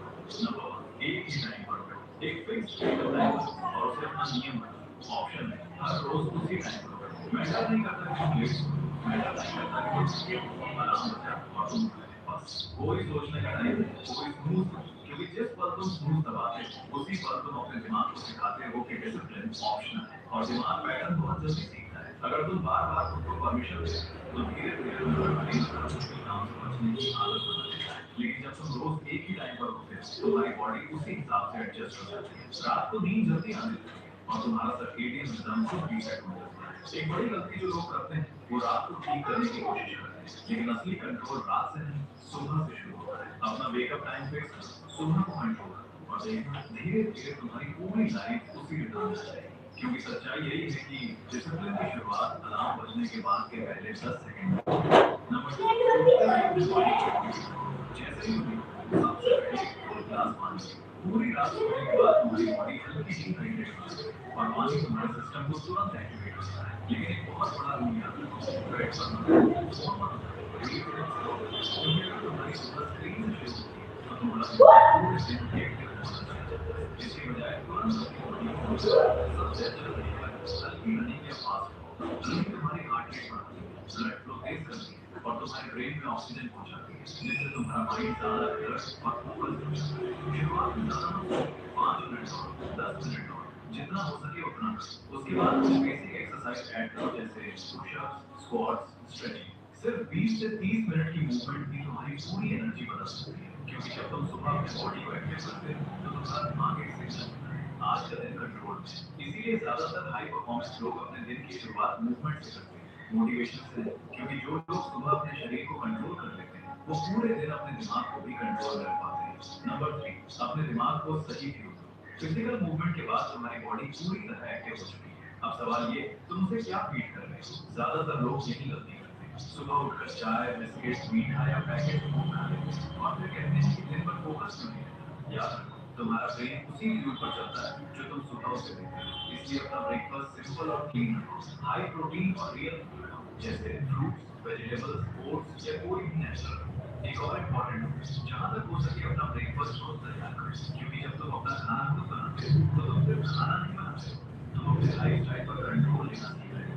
नंबर 1, एक ही टाइम पर बैठो। एक फिक्स टाइम और उसे अपना नियम बनाओ। ऑप्शन है हर रोज उसी टाइम पर बैठो। मैटर नहीं करता कि तुम लेट हो, मैटर नहीं करता कि तुम स्किप हो, अलार्म बजा और तुम बस कोई सोचने का टाइम नहीं, कोई स्नूज नहीं। क्योंकि जिस पल तुम स्नूज दबाते हो उसी पल तुम अपने दिमाग को सिखाते हो कि डिसिप्लिन ऑप्शनल है और दिमाग पैटर्न बहुत जल्दी सीखता है। अगर तुम बार बार खुद को परमिशन देते हो तो धीरे धीरे तुम्हारा ब्रेन मुश्किल काम समझने की आदत बना लेता है। लेकिन जब तुम रोज एक ही टाइम पर उठते हो तुम्हारी बॉडी उसी हिसाब से एडजस्ट हो जाती है। रात को नींद जल्दी आने लगती है और तुम्हारा सर्केडियन रिदम खुद रीसेट हो जाता है। एक बड़ी गलती जो लोग करते हैं वो रात को ठीक करने की कोशिश करते हैं, लेकिन असली कंट्रोल रात से नहीं सुबह से शुरू होता है। अपना वेकअप टाइम फिक्स करो, सुबह को कंट्रोल करो और देखना धीरे धीरे तुम्हारी पूरी लाइफ उसी रिदम में चलेगी। क्योंकि सच्चाई यही है कि डिसिप्लिन की शुरुआत अलार्म बजने के बाद के पहले 10 सेकंड। नंबर 2, जैसे ही उठी सबसे पहले फुल ग्लास पानी पियो। पूरी रात सोने के बाद तुम्हारी बॉडी हल्की डिहाइड्रेट होती है और पानी तुम्हारे सिस्टम को तुरंत एक्टिवेट करता है। लेकिन एक बहुत बड़ा रूल याद रखो, ब्रेड पर मत खाओ, फोन मत उठाओ, रील क्योंकि अगर तुम्हारी सुबह स्क्रीन से शुरू होती है तो तुम्हारा पूरे दिन एक्टिव होना चाहिए। इसकी बजाय तुरंत अपनी बॉडी को सबसे अच्छा तरीका है हल्की रनिंग या फास्ट वॉक। रनिंग तुम्हारी हार्ट रेट बढ़ाती है, ब्लड फ्लो तेज करती है और तुम्हारे ब्रेन में ऑक्सीजन पहुंचाती है, जिससे तुम्हारा माइंड ज्यादा अलर्ट और फोकस हो जाता है। शुरुआत में ज्यादा मत करो, 5 मिनट और 10 मिनट और जितना हो सके उतना करो। उसके बाद कुछ बेसिक एक्सरसाइज ऐड करो जैसे पुशअप्स, स्क्वाट्स, स्ट्रेचिंग। सिर्फ 20 से 30 मिनट की मूवमेंट भी तुम्हारी पूरी एनर्जी बदल सकती है। क्योंकि जब तुम सुबह अपने बॉडी को एक्टिव करते हो तो तुम्हारा दिमाग एक सिग्नल देता है आज का दिन कंट्रोल में। इसीलिए ज्यादातर हाई परफॉर्मेंस लोग अपने दिन की शुरुआत मूवमेंट से करते हैं, मोटिवेशन से। क्योंकि जो लोग सुबह अपने शरीर को कंट्रोल कर लेते हैं वो पूरे दिन अपने दिमाग को भी कंट्रोल कर पाते हैं। नंबर 3, अपने दिमाग को सही फ्यूल दो। फिजिकल मूवमेंट के बाद तुम्हारी बॉडी पूरी तरह एक्टिव हो चुकी है। अब सवाल ये, तुम उसे क्या फीड कर रहे हो? ज्यादातर लोग यही गलती करते हैं, सुबह उठकर चाय, बिस्किट, मीठा या पैकेट फूड खा लेते हैं और फिर कहते हैं कि दिन भर फोकस क्यों नहीं रहता। याद रखो, तुम्हारा ब्रेन उसी फ्यूल पर चलता है जो तुम सुबह उसे देते हो। इसलिए अपना ब्रेकफास्ट सिंपल और क्लीन रखो, हाई प्रोटीन और रियल फूड खाओ जैसे फ्रूट्स, वेजिटेबल्स, ओट्स या कोई भी नेचुरल। एक और इम्पोर्टेंट, जहाँ तक हो सके अपना ब्रेकफास्ट खुद तैयार करो। क्योंकि जब तुम अपना खाना खुद बनाते हो तो तुम सिर्फ खाना नहीं बनाते हो, तुम अपने लाइफस्टाइल पर कंट्रोल लेना सीख रहे हो।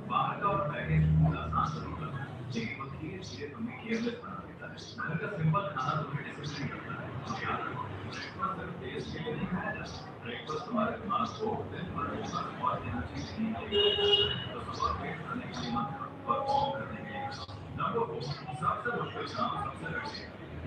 बाहर का और पैकेज फूड आसान जरूर लगता है, लेकिन वो धीरे धीरे तुम्हें केयरलेस बना देता है। घर का सिंपल खाना तुम्हें डिसिप्लिन करता है। तो याद रखो, ब्रेकफास्ट सिर्फ टेस्ट के लिए नहीं खाया जाता, ब्रेकफास्ट तुम्हारे दिमाग को दिन भर फोकस और एनर्जी देने के लिए होता है। तो सुबह वेट करने के लिए मत करो परफॉर्म करने के लिए। नंबर 4, सबसे मुश्किल काम सबसे पहले।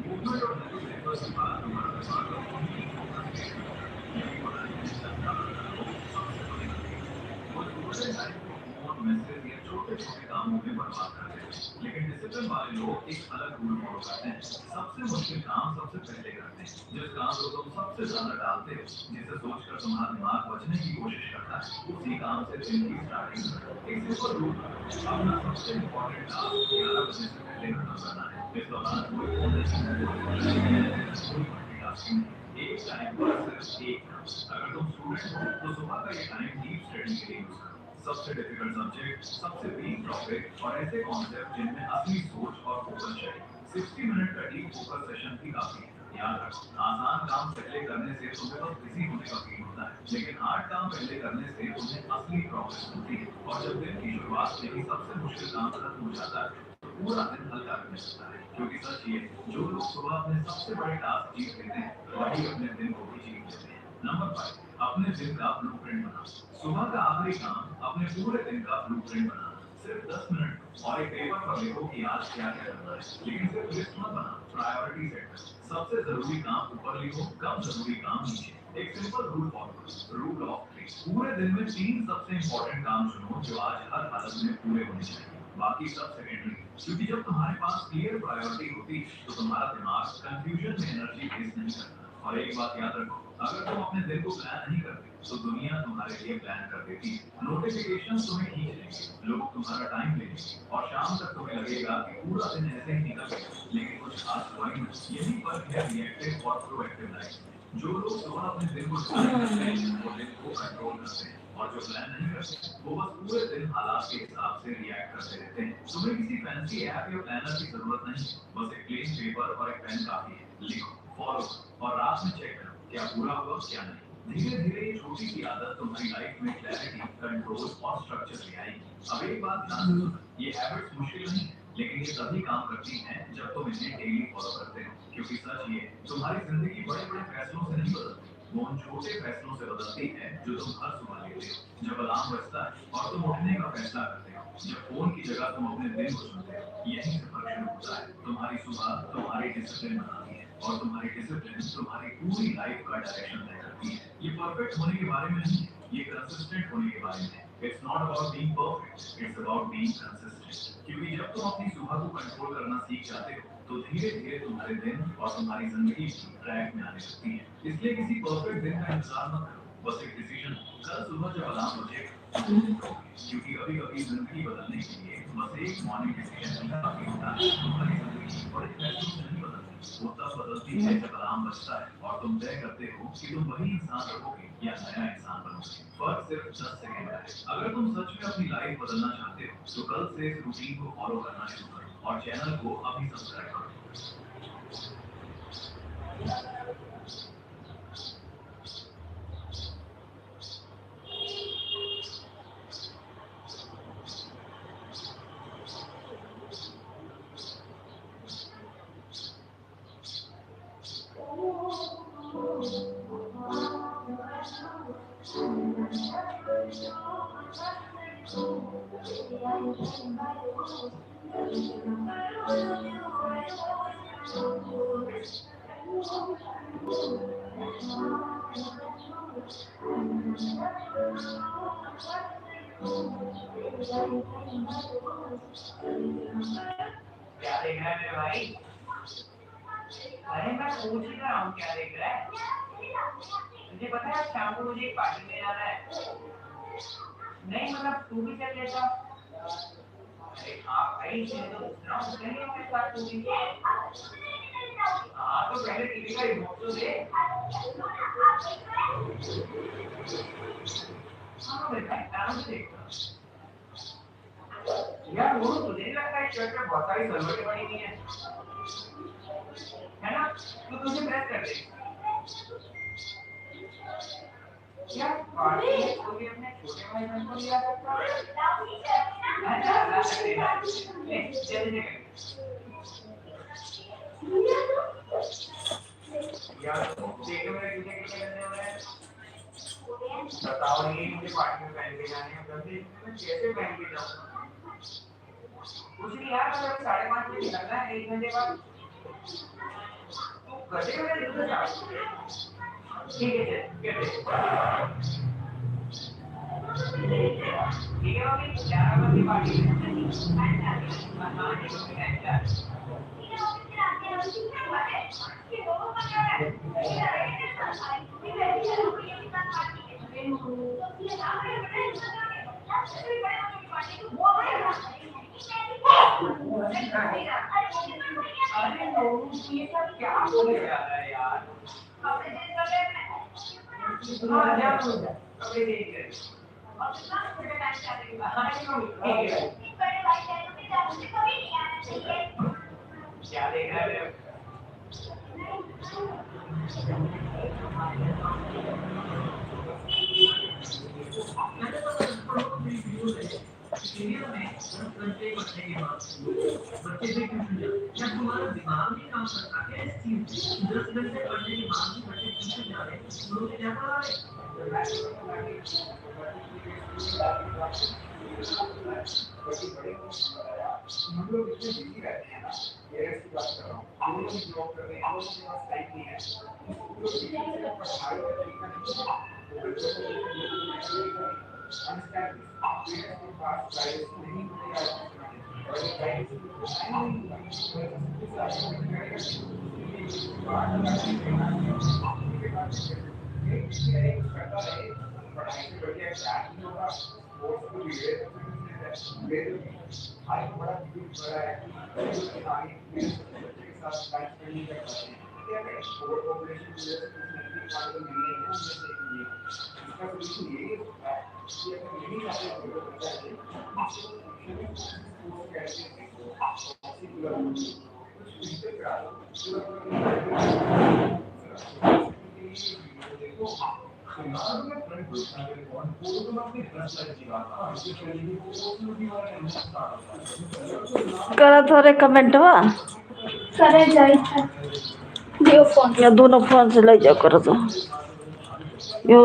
मूवमेंट और हेल्दी ब्रेकफास्ट के बाद तुम्हारा दिमाग अब ओनली फोकस पे करेगा। यही वजह है कि जनता लोग सबसे बड़ी गलती करते हैं। वो स्टूडेंट लाइफ को फोन, मैसेज या छोटे-छोटे कामों में बर्बाद कर देते हैं। लेकिन डिसिप्लिन वाले लोग एक अलग रूल फॉलो करते हैं। सबसे मुश्किल काम सबसे पहले करते हैं। जिस काम को तुम सबसे ज्यादा टालते हो, जिसे सोचकर तुम्हारा दिमाग बचने की कोशिश करता है, उसी काम से दिन की स्टार्टिंग करो। एक सिंपल रूल बनाओ। अपना सबसे इम्पोर्टेंट टास्क 11 बजे से पहले खत्म करना है। इस दौरान कोई फोन नहीं, कोई सोशल मीडिया, कोई मल्टीटास्किंग नहीं। एक टाइम पर सिर्फ एक काम। अगर तुम स्टूडेंट हो तो सुबह का ये टाइम डीप स्टडी के लिए यूज करो। सबसे डिफिकल्ट सब्जेक्ट, सबसे वीक टॉपिक और ऐसे कॉन्सेप्ट जिनमें असली सोच और फोकस चाहिए। 60 मिनट का डीप फोकस सेशन भी काफी है। याद रखो, आसान काम पहले करने से तुम्हें बस बिजी होने का फील होता है, लेकिन हार्ड काम पहले करने से तुम्हें असली प्रोग्रेस मिलती है। और जब दिन की शुरुआत में ही सबसे मुश्किल काम खत्म हो जाता है, तो पूरा दिन हल्का लगने लगता है। क्योंकि सच ये है, जो लोग सुबह अपने सबसे बड़े टास्क जीत लेते हैं, वही अपने दिन को भी जीत लेते हैं। नंबर 5, अपने दिन का ब्लूप्रिंट बनाओ। सुबह का आखिरी काम अपने पूरे दिन का ब्लूप्रिंट बनाना। सिर्फ 10 मिनट और एक पेपर पर लिखो कि आज क्या क्या करना है। लेकिन सिर्फ लिस्ट मत बनाओ, प्रायोरिटी सेट करो। सबसे जरूरी काम ऊपर लिखो, कम जरूरी काम नीचे। एक सिंपल रूल फॉलो करो, रूल ऑफ 3। पूरे दिन में 3 सबसे इंपॉर्टेंट काम चुनो जो आज हर हालत में पूरे होने चाहिए, बाकी सब सेकेंडरी। क्योंकि जब तुम्हारे पास क्लियर प्रायोरिटी होती है तो तुम्हारा दिमाग कंफ्यूजन में एनर्जी वेस्ट नहीं करता। और एक बात याद रखो, अगर तुम अपने दिन को प्लान नहीं करते तो दुनिया तुम्हारे लिए प्लान कर देती है। नोटिफिकेशन तुम्हें खींच लेंगे, लोग तुम्हारा टाइम लेंगे और शाम तक तुम्हें लगेगा कि पूरा दिन ऐसे ही निकल गया, लेकिन कुछ खास हुआ ही नहीं। यही फर्क है रिएक्टिव और प्रोएक्टिव लाइफ में। जो लोग सुबह अपने दिन को प्लान करते हैं वो दिन को कंट्रोल करते हैं, और जो प्लान नहीं करते वो बस पूरे दिन हालात के हिसाब से रिएक्ट करते रहते हैं। तुम्हें किसी फैंसी ऐप या प्लानर की जरूरत नहीं है, बस एक प्लेन पेपर और एक पेन काफी है। लिखो, फॉलो और रात में चेक करो क्या पूरा हुआ क्या नहीं। धीरे धीरे ये छोटी सी आदत तुम्हारी लाइफ में क्लैरिटी, कंट्रोल और स्ट्रक्चर ले आएगी। अब एक बात ध्यान से सुनो, ये हैबिट्स मुश्किल नहीं है, लेकिन ये तभी काम करती हैं जब तुम इन्हें डेली फॉलो करते हो। क्योंकि सच ये है, तुम्हारी जिंदगी बड़े बड़े फैसलों से नहीं बदलती, वो उन छोटे फैसलों से बदलती है जो तुम हर सुबह लेते हो। जब अलार्म बजता है और तुम उठने का फैसला करते हो, जब फोन की जगह तुम अपने दिन को चुनते हो, यही से फर्क शुरू होता है। तुम्हारी सुबह तुम्हारी डिसिप्लिन बनाती है और तुम्हारी डिसिप्लिन तुम्हारी पूरी लाइफ का डायरेक्शन तय करती है। ये परफेक्ट होने के बारे में नहीं है, ये कंसिस्टेंट होने के बारे में है। It's not about being perfect, it's about being consistent. क्योंकि जब तुम अपनी सुबह को कंट्रोल करना सीख जाते हो तो धीरे धीरे तुम्हारे दिन और तुम्हारी जिंदगी भी ट्रैक में आने लगती है। इसलिए किसी परफेक्ट दिन का इंतजार मत करो, बस एक डिसीजन। कल सुबह जब अलार्म बजेगा क्योंकि कभी कभी जिंदगी बदलने के लिए बस एक मॉर्निंग डिसीजन ही काफी होता है। तुम्हारी जिंदगी बड़े फैसलों से नहीं बदलती, वो तब बदलती है जब अलार्म बजता है और तुम तय करते हो कि तुम वही इंसान रहोगे या नया इंसान बनोगे। फर्क सिर्फ 10 सेकंड का है। अगर तुम सच में अपनी लाइफ बदलना चाहते हो तो कल से इस रूटीन को फॉलो करना शुरू करो और चैनल को अभी सब्सक्राइब करो। क्या देख रहा है मेरे भाई? अरे मैं पूछ ही रहा हूँ क्या देख रहा है? तुझे पता है शाम को मुझे एक पार्टी में जाना है। नहीं मतलब तू भी चल लेता। अरे हाँ भाई इसलिए तो पूछ रहा हूँ, चलिए मेरे साथ तू भी। हाँ तो पहले टीवी का रिमोट तो दे। हाँ मेरे भाई आराम से देखता। यार वो तुझे नहीं लगता इस शर्ट में बहुत सारी सलवटें बनी हुई हैं? है ना? तो तुझे प्रेस कर दे। यार पार्टी में कोई अपने छोटे भाई बहन को नहीं आ सकता? अच्छा ला सकते हैं। ले जल्दी कर। यार देखो मेरे जूते कितने गंदे हो रहे हैं। बताओ नहीं मुझे पार्टी में पहन के जाने हैं, जल्दी मैं कैसे पहन के जाऊँ? कुछ नहीं यार, मतलब 5:30 बजे निकलना है, 1 घंटे बाद। तू गधे वाले दिन से जा। ठीक है चल, ठीक है मम्मी, 11 बजे पार्टी है। हाँ, ठीक है, टाइम से अरे नोरू, ये सब क्या बोले जा रहा है यार। हाँ जा कपड़े देख ले। हाँ ठीक है, क्या देख रहा है। सीरियल में 10 घंटे बच्चे की बात बच्चे से जब तुम्हारा दिमाग नहीं काम करता है इस चीज 10 घंटे पढ़ने के बाद भी बच्चे पीछे जा रहे हैं, लोग क्या पढ़ा हम लोग इतने बिजी रहते हैं ना, पेरेंट्स की बात कर रहा हूँ, हम लोग जॉब कर रहे हैं, हम लोग के पास टाइम नहीं है, हम लोग पढ़ाई का तरीका नहीं है, अंडरस्टैंड पेरेंट्स के पास प्राइवेसी नहीं होती है, और प्राइवेसी को टाइम नहीं होता पढ़ाई से बढ़िया क्या नहीं होगा, स्पोर्ट्स को भी आज तो बड़ा बिजी हो रहा है कि आगे के साथ टाइम स्पेंड नहीं कर पाते हैं, क्या है ओवर पॉपुलेशन की वजह से कुछ नकली खाने को मिल रही है उनमें से एक ये इसका सोल्यूशन यही होता है कि अगर नहीं चाहते तो बच्चा है वो कैसे कुछ इसे करा देखो करा थोड़े कमेंटवा करे जाए था दियो फोन या दोनों फोन से ले जाओ करो तो यो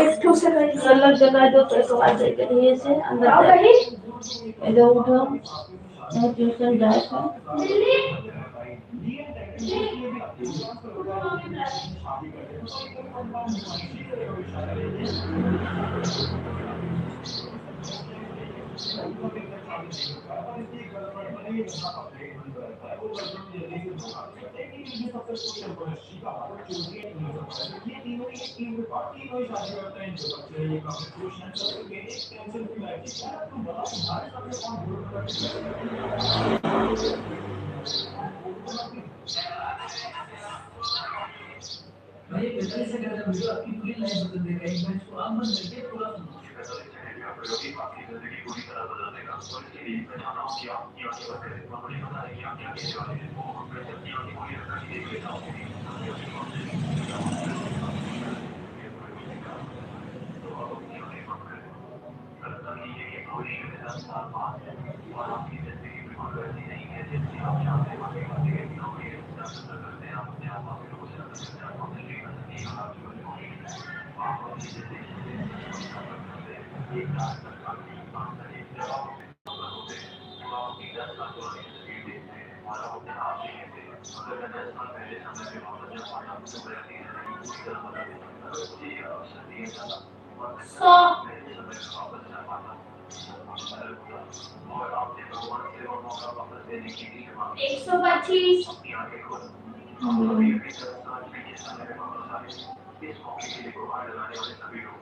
एक ठो से करे अलग जगह दो तो एक बार दे करिए से आओ अंदर कहीं इधर उठो मैं ट्यूशन जाए था भाई बेहतर से कहता वीडियो आपकी पूरी लाइफ बदल देगा, एक मैच को आप बंद करके पूरा सुनो। आपकी जिंदगी पूरी तरह बदल देगा और इसलिए मैं चाहता हूँ कि आप ये आगे बढ़ते हैं और मुझे पता है कि आप क्या कहने वाले हैं और मैं जब ये आगे पूरी तरह देख लेता हूँ तो आप अपनी आगे मत करें। गलत नहीं है कि कोई 10 साल बाद और आपकी जिंदगी बिल्कुल वैसी नहीं है जैसी आप चाहते हैं, बाकी बातें कि नौकरी करते हैं, आप अपने आप आप लोगों से करते हैं, आप अपने लिए नहीं आप अपनी जिंदगी एक रात तक आपकी काम करें, जब आप अपने तो आप अपनी 10 साल पुरानी तस्वीर देखते हैं और आप अपने आप देखते हैं, अगर मैं 10 साल पहले समय में वापस जा पाता तो मैं अपनी जिंदगी पूरी तरह बदल देता, मुझे ये अवसर दिया जाता और मैं 10 साल पहले समय में वापस जा पाता और आपने भगवान से वो मौका वापस देने के लिए 125 अपनी आंखें खोलो। अभी 10 साल पीछे समय में वापस आए, इस मौके के लिए गुहार लगाने वाले सभी लोग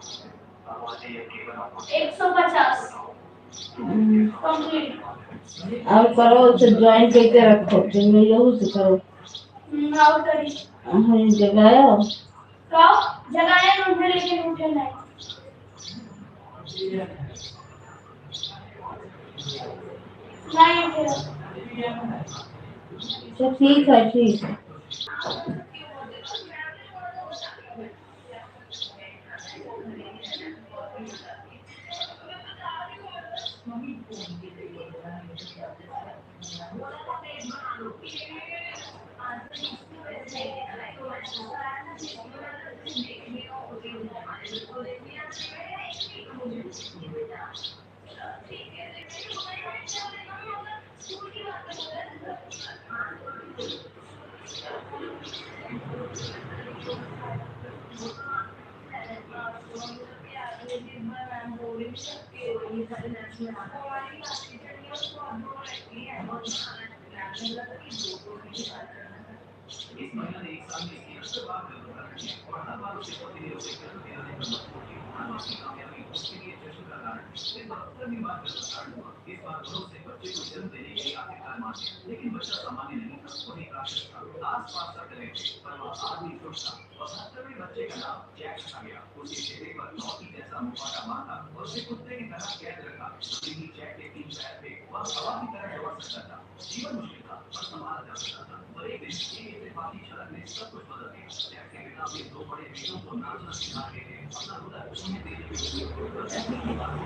भगवान ने ये केवल आपको 150 कंप्लीट और करो उसे ज्वाइन करके रखो जिनमें जो उसे करो आओ करी हाँ जगाया कहो जगाया मुझे लेके उठे नहीं फिर तो ठीक है ठीक है इस महिला ने एक साल में 71 बार गर्भ धारण किया और हर बार उसके पति ने उसे गर्भ दिलाने में मदद की। हर बार की कामयाबी उसके लिए जश्न का कारण है। इस 72वीं बार गर्भ धारण हुआ। इस बार दोनों से बच्चे को जन्म देने के लिए आखिरकार मान गया, लेकिन बच्चा सामान्य नहीं था, वह एक राक्षस था। आस-पास सब डरे थे, पर वह आदमी खुश था। 72वें बच्चे का नाम जैक रखा गया। उसके चेहरे पर लौकी जैसा मुखौटा बांधा और उसे कुत्ते की तरह कैद रखा। लेकिन जैक के 3 पैर थे, वह हवा की तरह दौड़ सकता था। जीवन मुश्किल था, पर संभाला जा सकता था। पर एक दिन एक इत्तेफाकी झलक ने सब कुछ बदल दिया। जैक के पिता अपने 2 बड़े बेटों को नाचना सिखा रहे थे। अपना हुनर उन्हें देने की कोशिश की। पर जैक ने बात को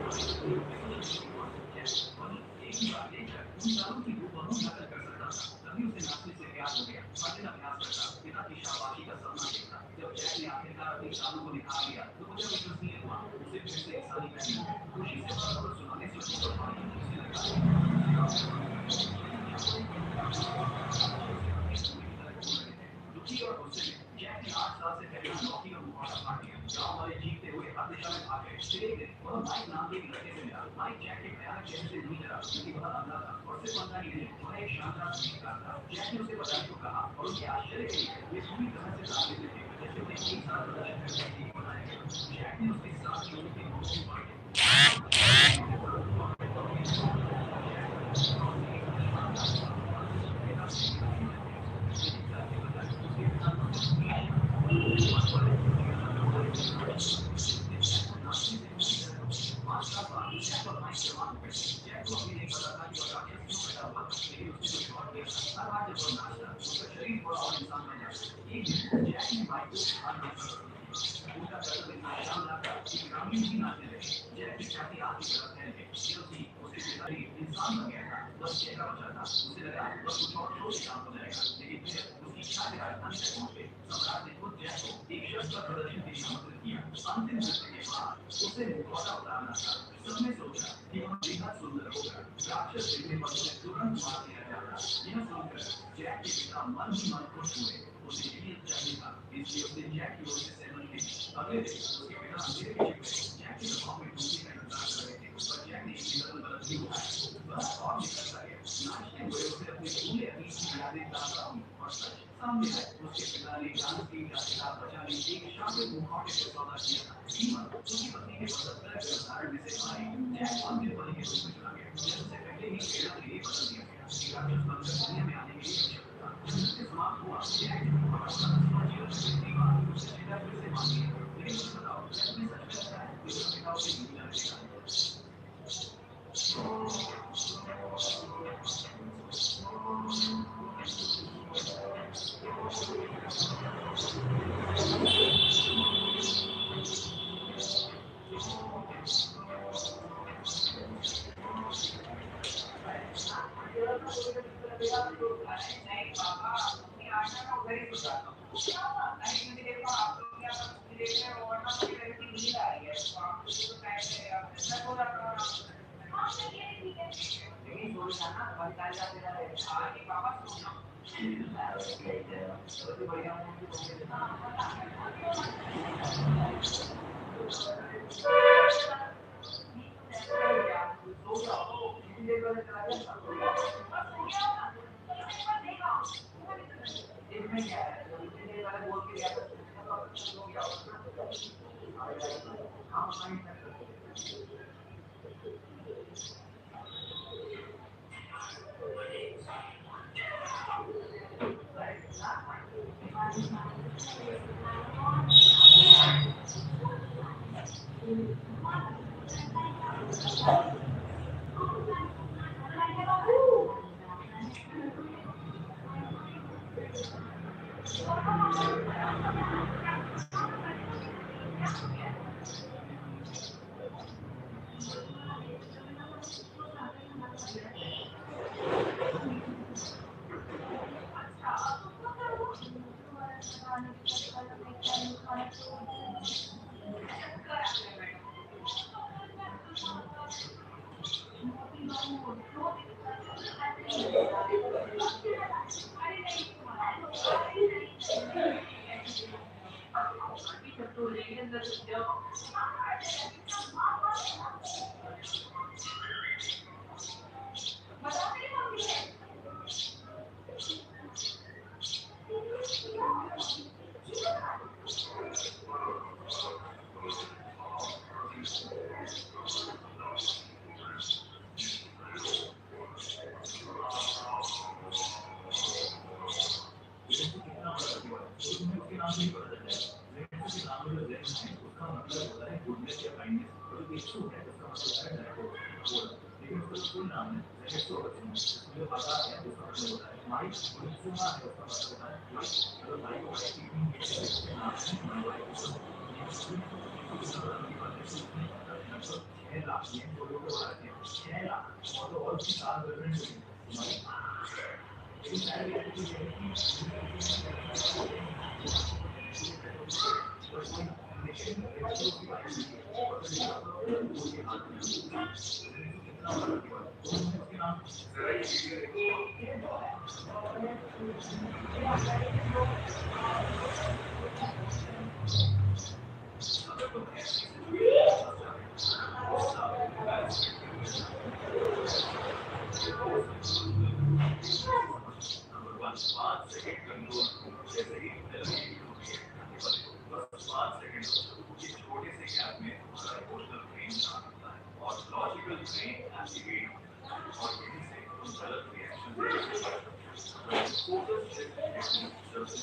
एक ही बार देखकर उन चारों की रूबरू नकल कर सकता था। तभी उसे नाचने से प्यार हो गया। हर दिन अभ्यास करता, पिता की शाबाशी का सपना देखता। जब जैक ने आखिरकार अपनी चालों को निखार लिया, तो मुझे विश्वसनीय हुआ। उसे फिर से इंसानी पहली खुशी से बराबर सुनाने से उसको भारी खुशी लगा। दुखी और गुस्से में जैक ने 8 साल से पहले लौकी का मुखौटा फाड़ दिया। गांव वाले चीखते हुए हर दिशा में भागे। फिर एक दिन वह माइक नाम के एक लड़के से मिला। माइक जैक के भयानक चेहरे से नहीं डरा, क्योंकि वह अंधा था और सिर्फ अंधा ही नहीं, वह एक शानदार संगीतकार था। जैक ने उसे बधाई को कहा और उनके आश्चर्य के लिए वे पूरी तरह से साथ लेते थे, जैसे उन्हें एक साथ प्रदर्शन करने के लिए बनाया गया। जैक ने उसके साथ लोगों की दोस्ती बढ़ी। इंसान बन गया था, बस चेहरा बचा था। उसे लगा बस कुछ और शो से काम हो जाएगा, लेकिन फिर उसकी इच्छा के राजधानी तक पहुंचे। सम्राट ने खुद जैक को एक शख्स का प्रदर्शन के लिए आमंत्रित किया। अंतिम नृत्य के बाद उसे मुखौटा उतारना था। सबने सोचा कि वह बेहद सुंदर होगा। राक्षस दिखने पर उसे तुरंत मार दिया जाता। यह सुनकर जैक के पिता मन ही मन खुश हुए। उसे यही चाहिए था, इसलिए उसने जैक की ओर से सहमति दी। अगले दिन उसके पिता अंधेरे में छिप गए। जैक के दबाव में टूटने का इंतजार कर रहे थे, पर जैक ने एक गलती उठाई। वह और निकलता गया। नाचते हुए उसे अपने पूरे अतीत की यादें ताज़ा हुई और सच सामने आया। उसके पिता ने डांस टीम का खिलाफ बचाने एक शामिल मुखौटे से सौदा किया था। कीमत उसकी पत्नी के 75 गिरफ्तार में से भाई जैक अंतिम बलि के रूप में चुना गया। जैसे से पहले ही प्रेरणा के लिए बदल दिया गया। राक्षस बनकर दुनिया में आने के लिए आवश्यक था। जिससे समाप्त हुआ जैक ने मुखौटा उतारा और जीवन में पहली बार उसे चेहरा फिर से मान लिया। लेकिन मुझे बताओ, जैक में सच में लगता है कि उसका पिता उसे नहीं जाने देगा।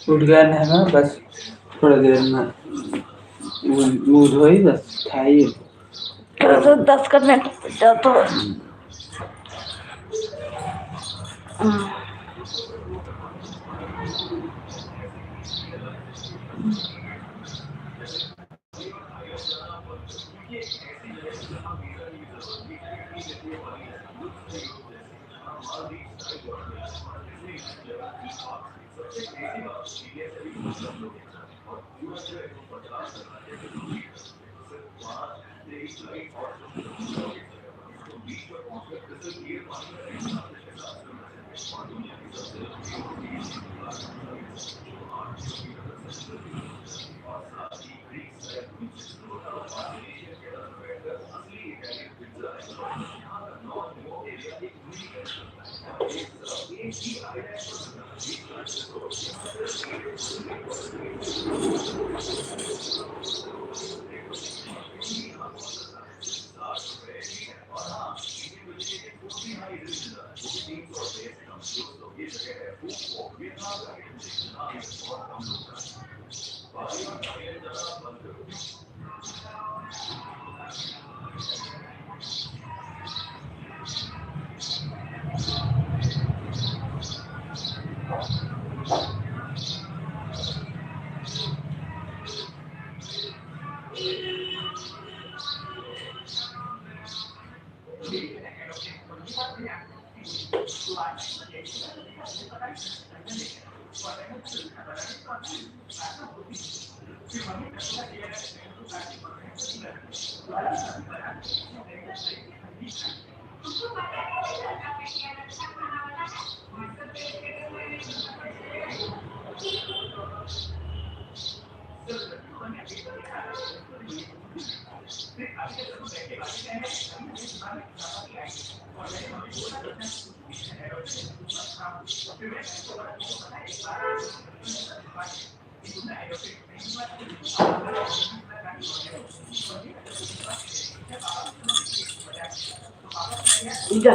उठ गया नहना बस थोड़ा देर में वो धोई बस खाई तो 10 का मिनट जा तो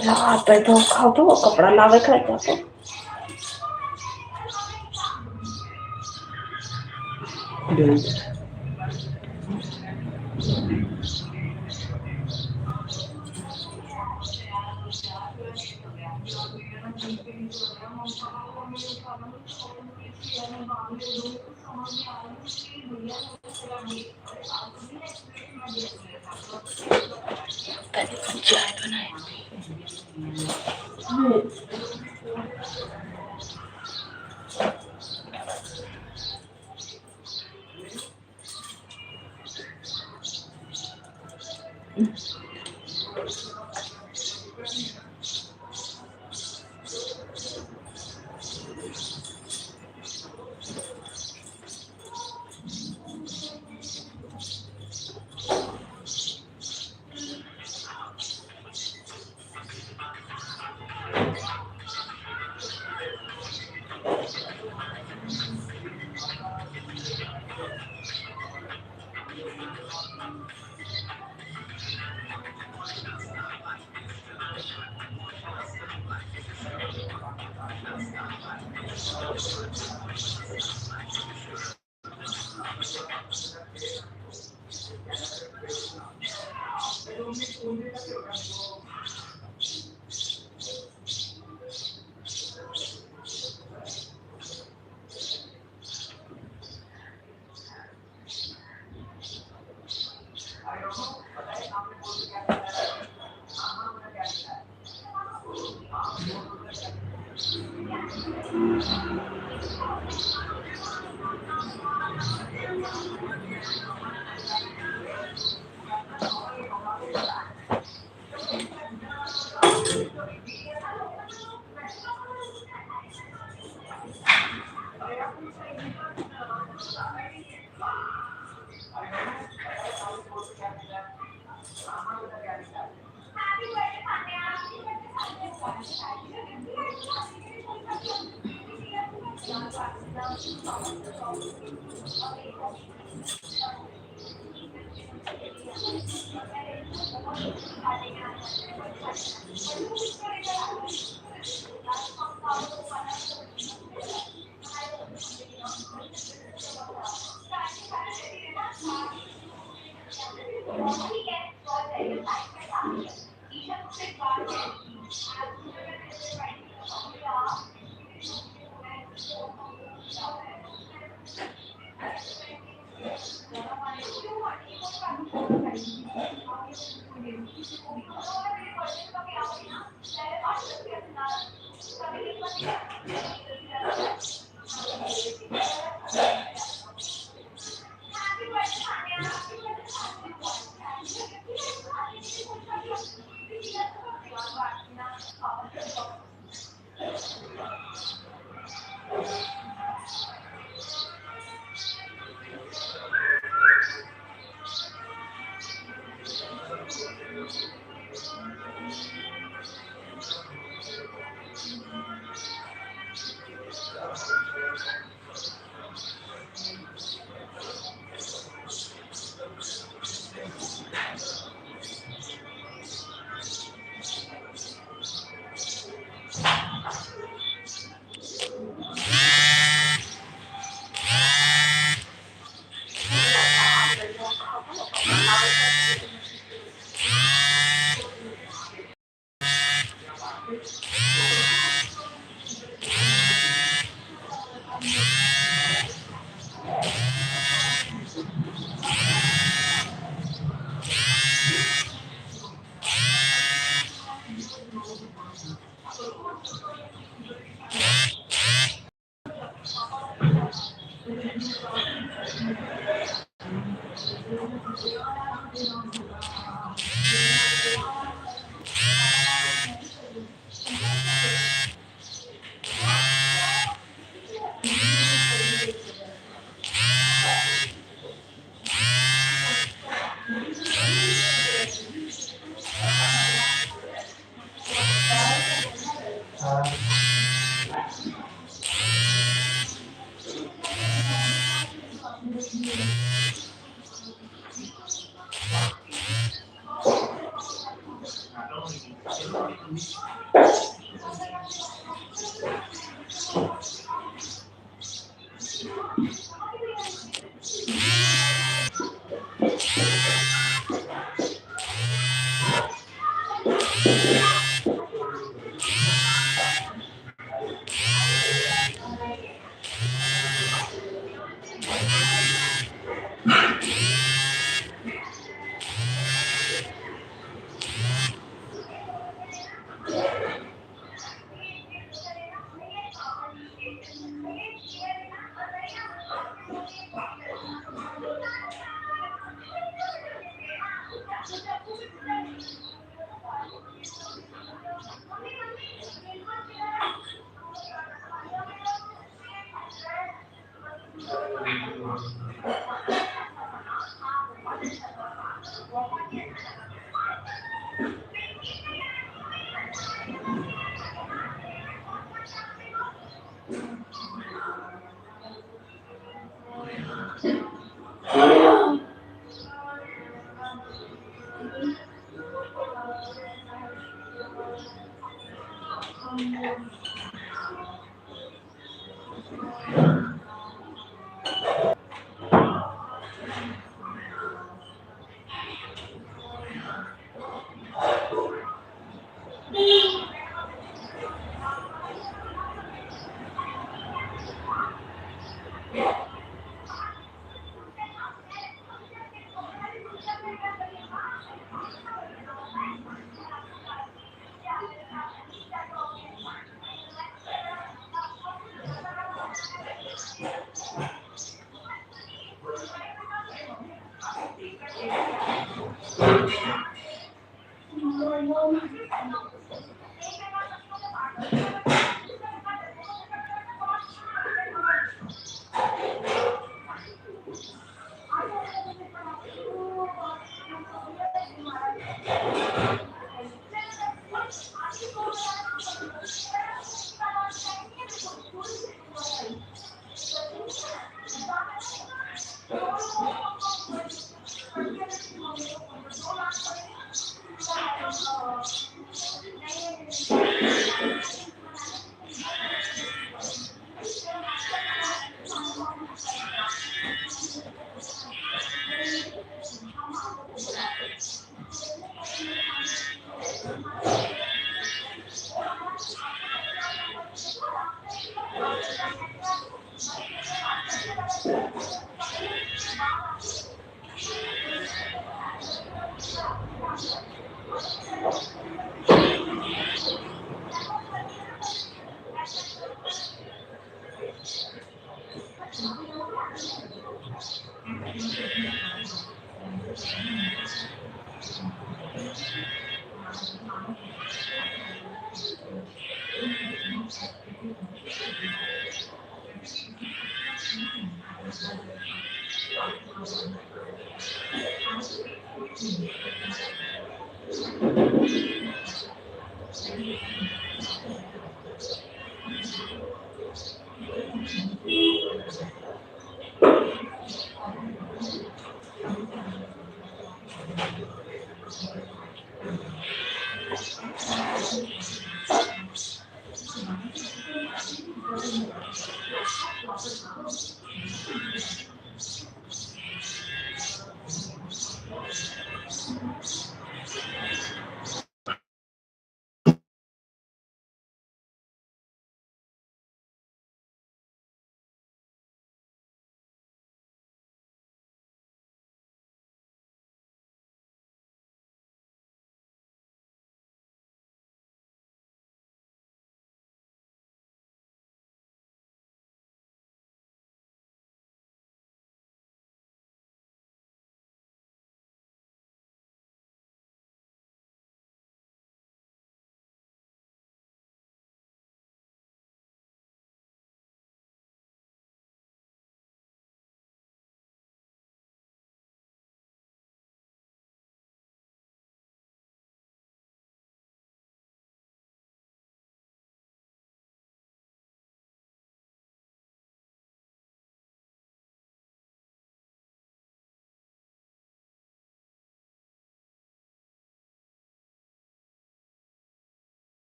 जा आता है तो खाओ तो कपड़ा लावे खाए जाते चाय बनाए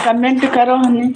कमेंट करो हमें।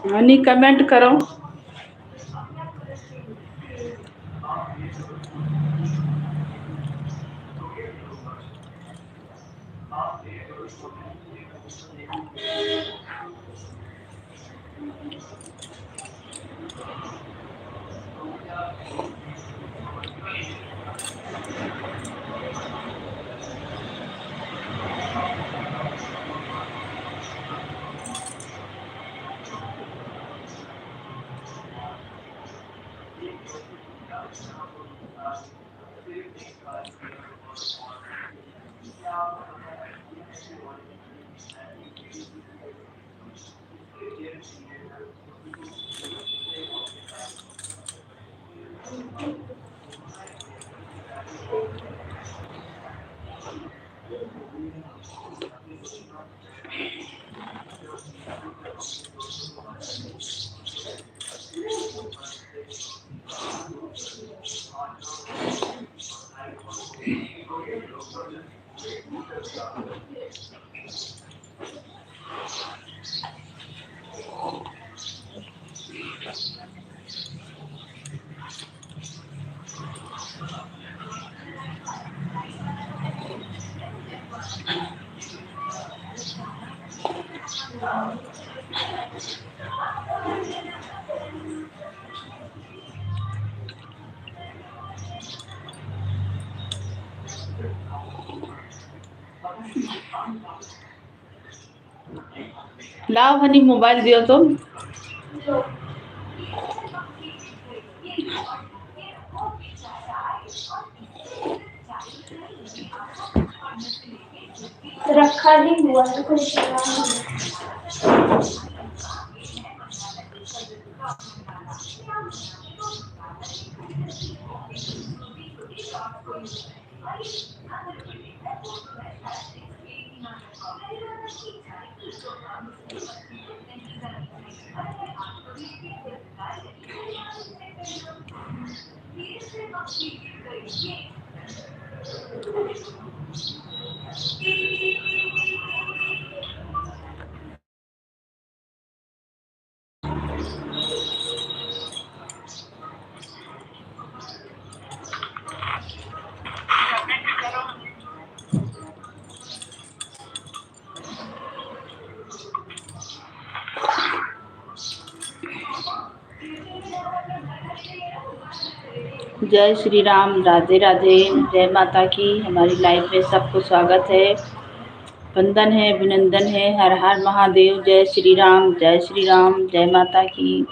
हनी कमेंट करो। लाओ हनी मोबाइल दियो तो। रखा नहीं हुआ है कोई चला। जय श्री राम, राधे राधे, जय माता की। हमारी लाइफ में सबको स्वागत है, वंदन है, अभिनंदन है। हर हर महादेव। जय श्री राम, जय श्री राम, जय माता की।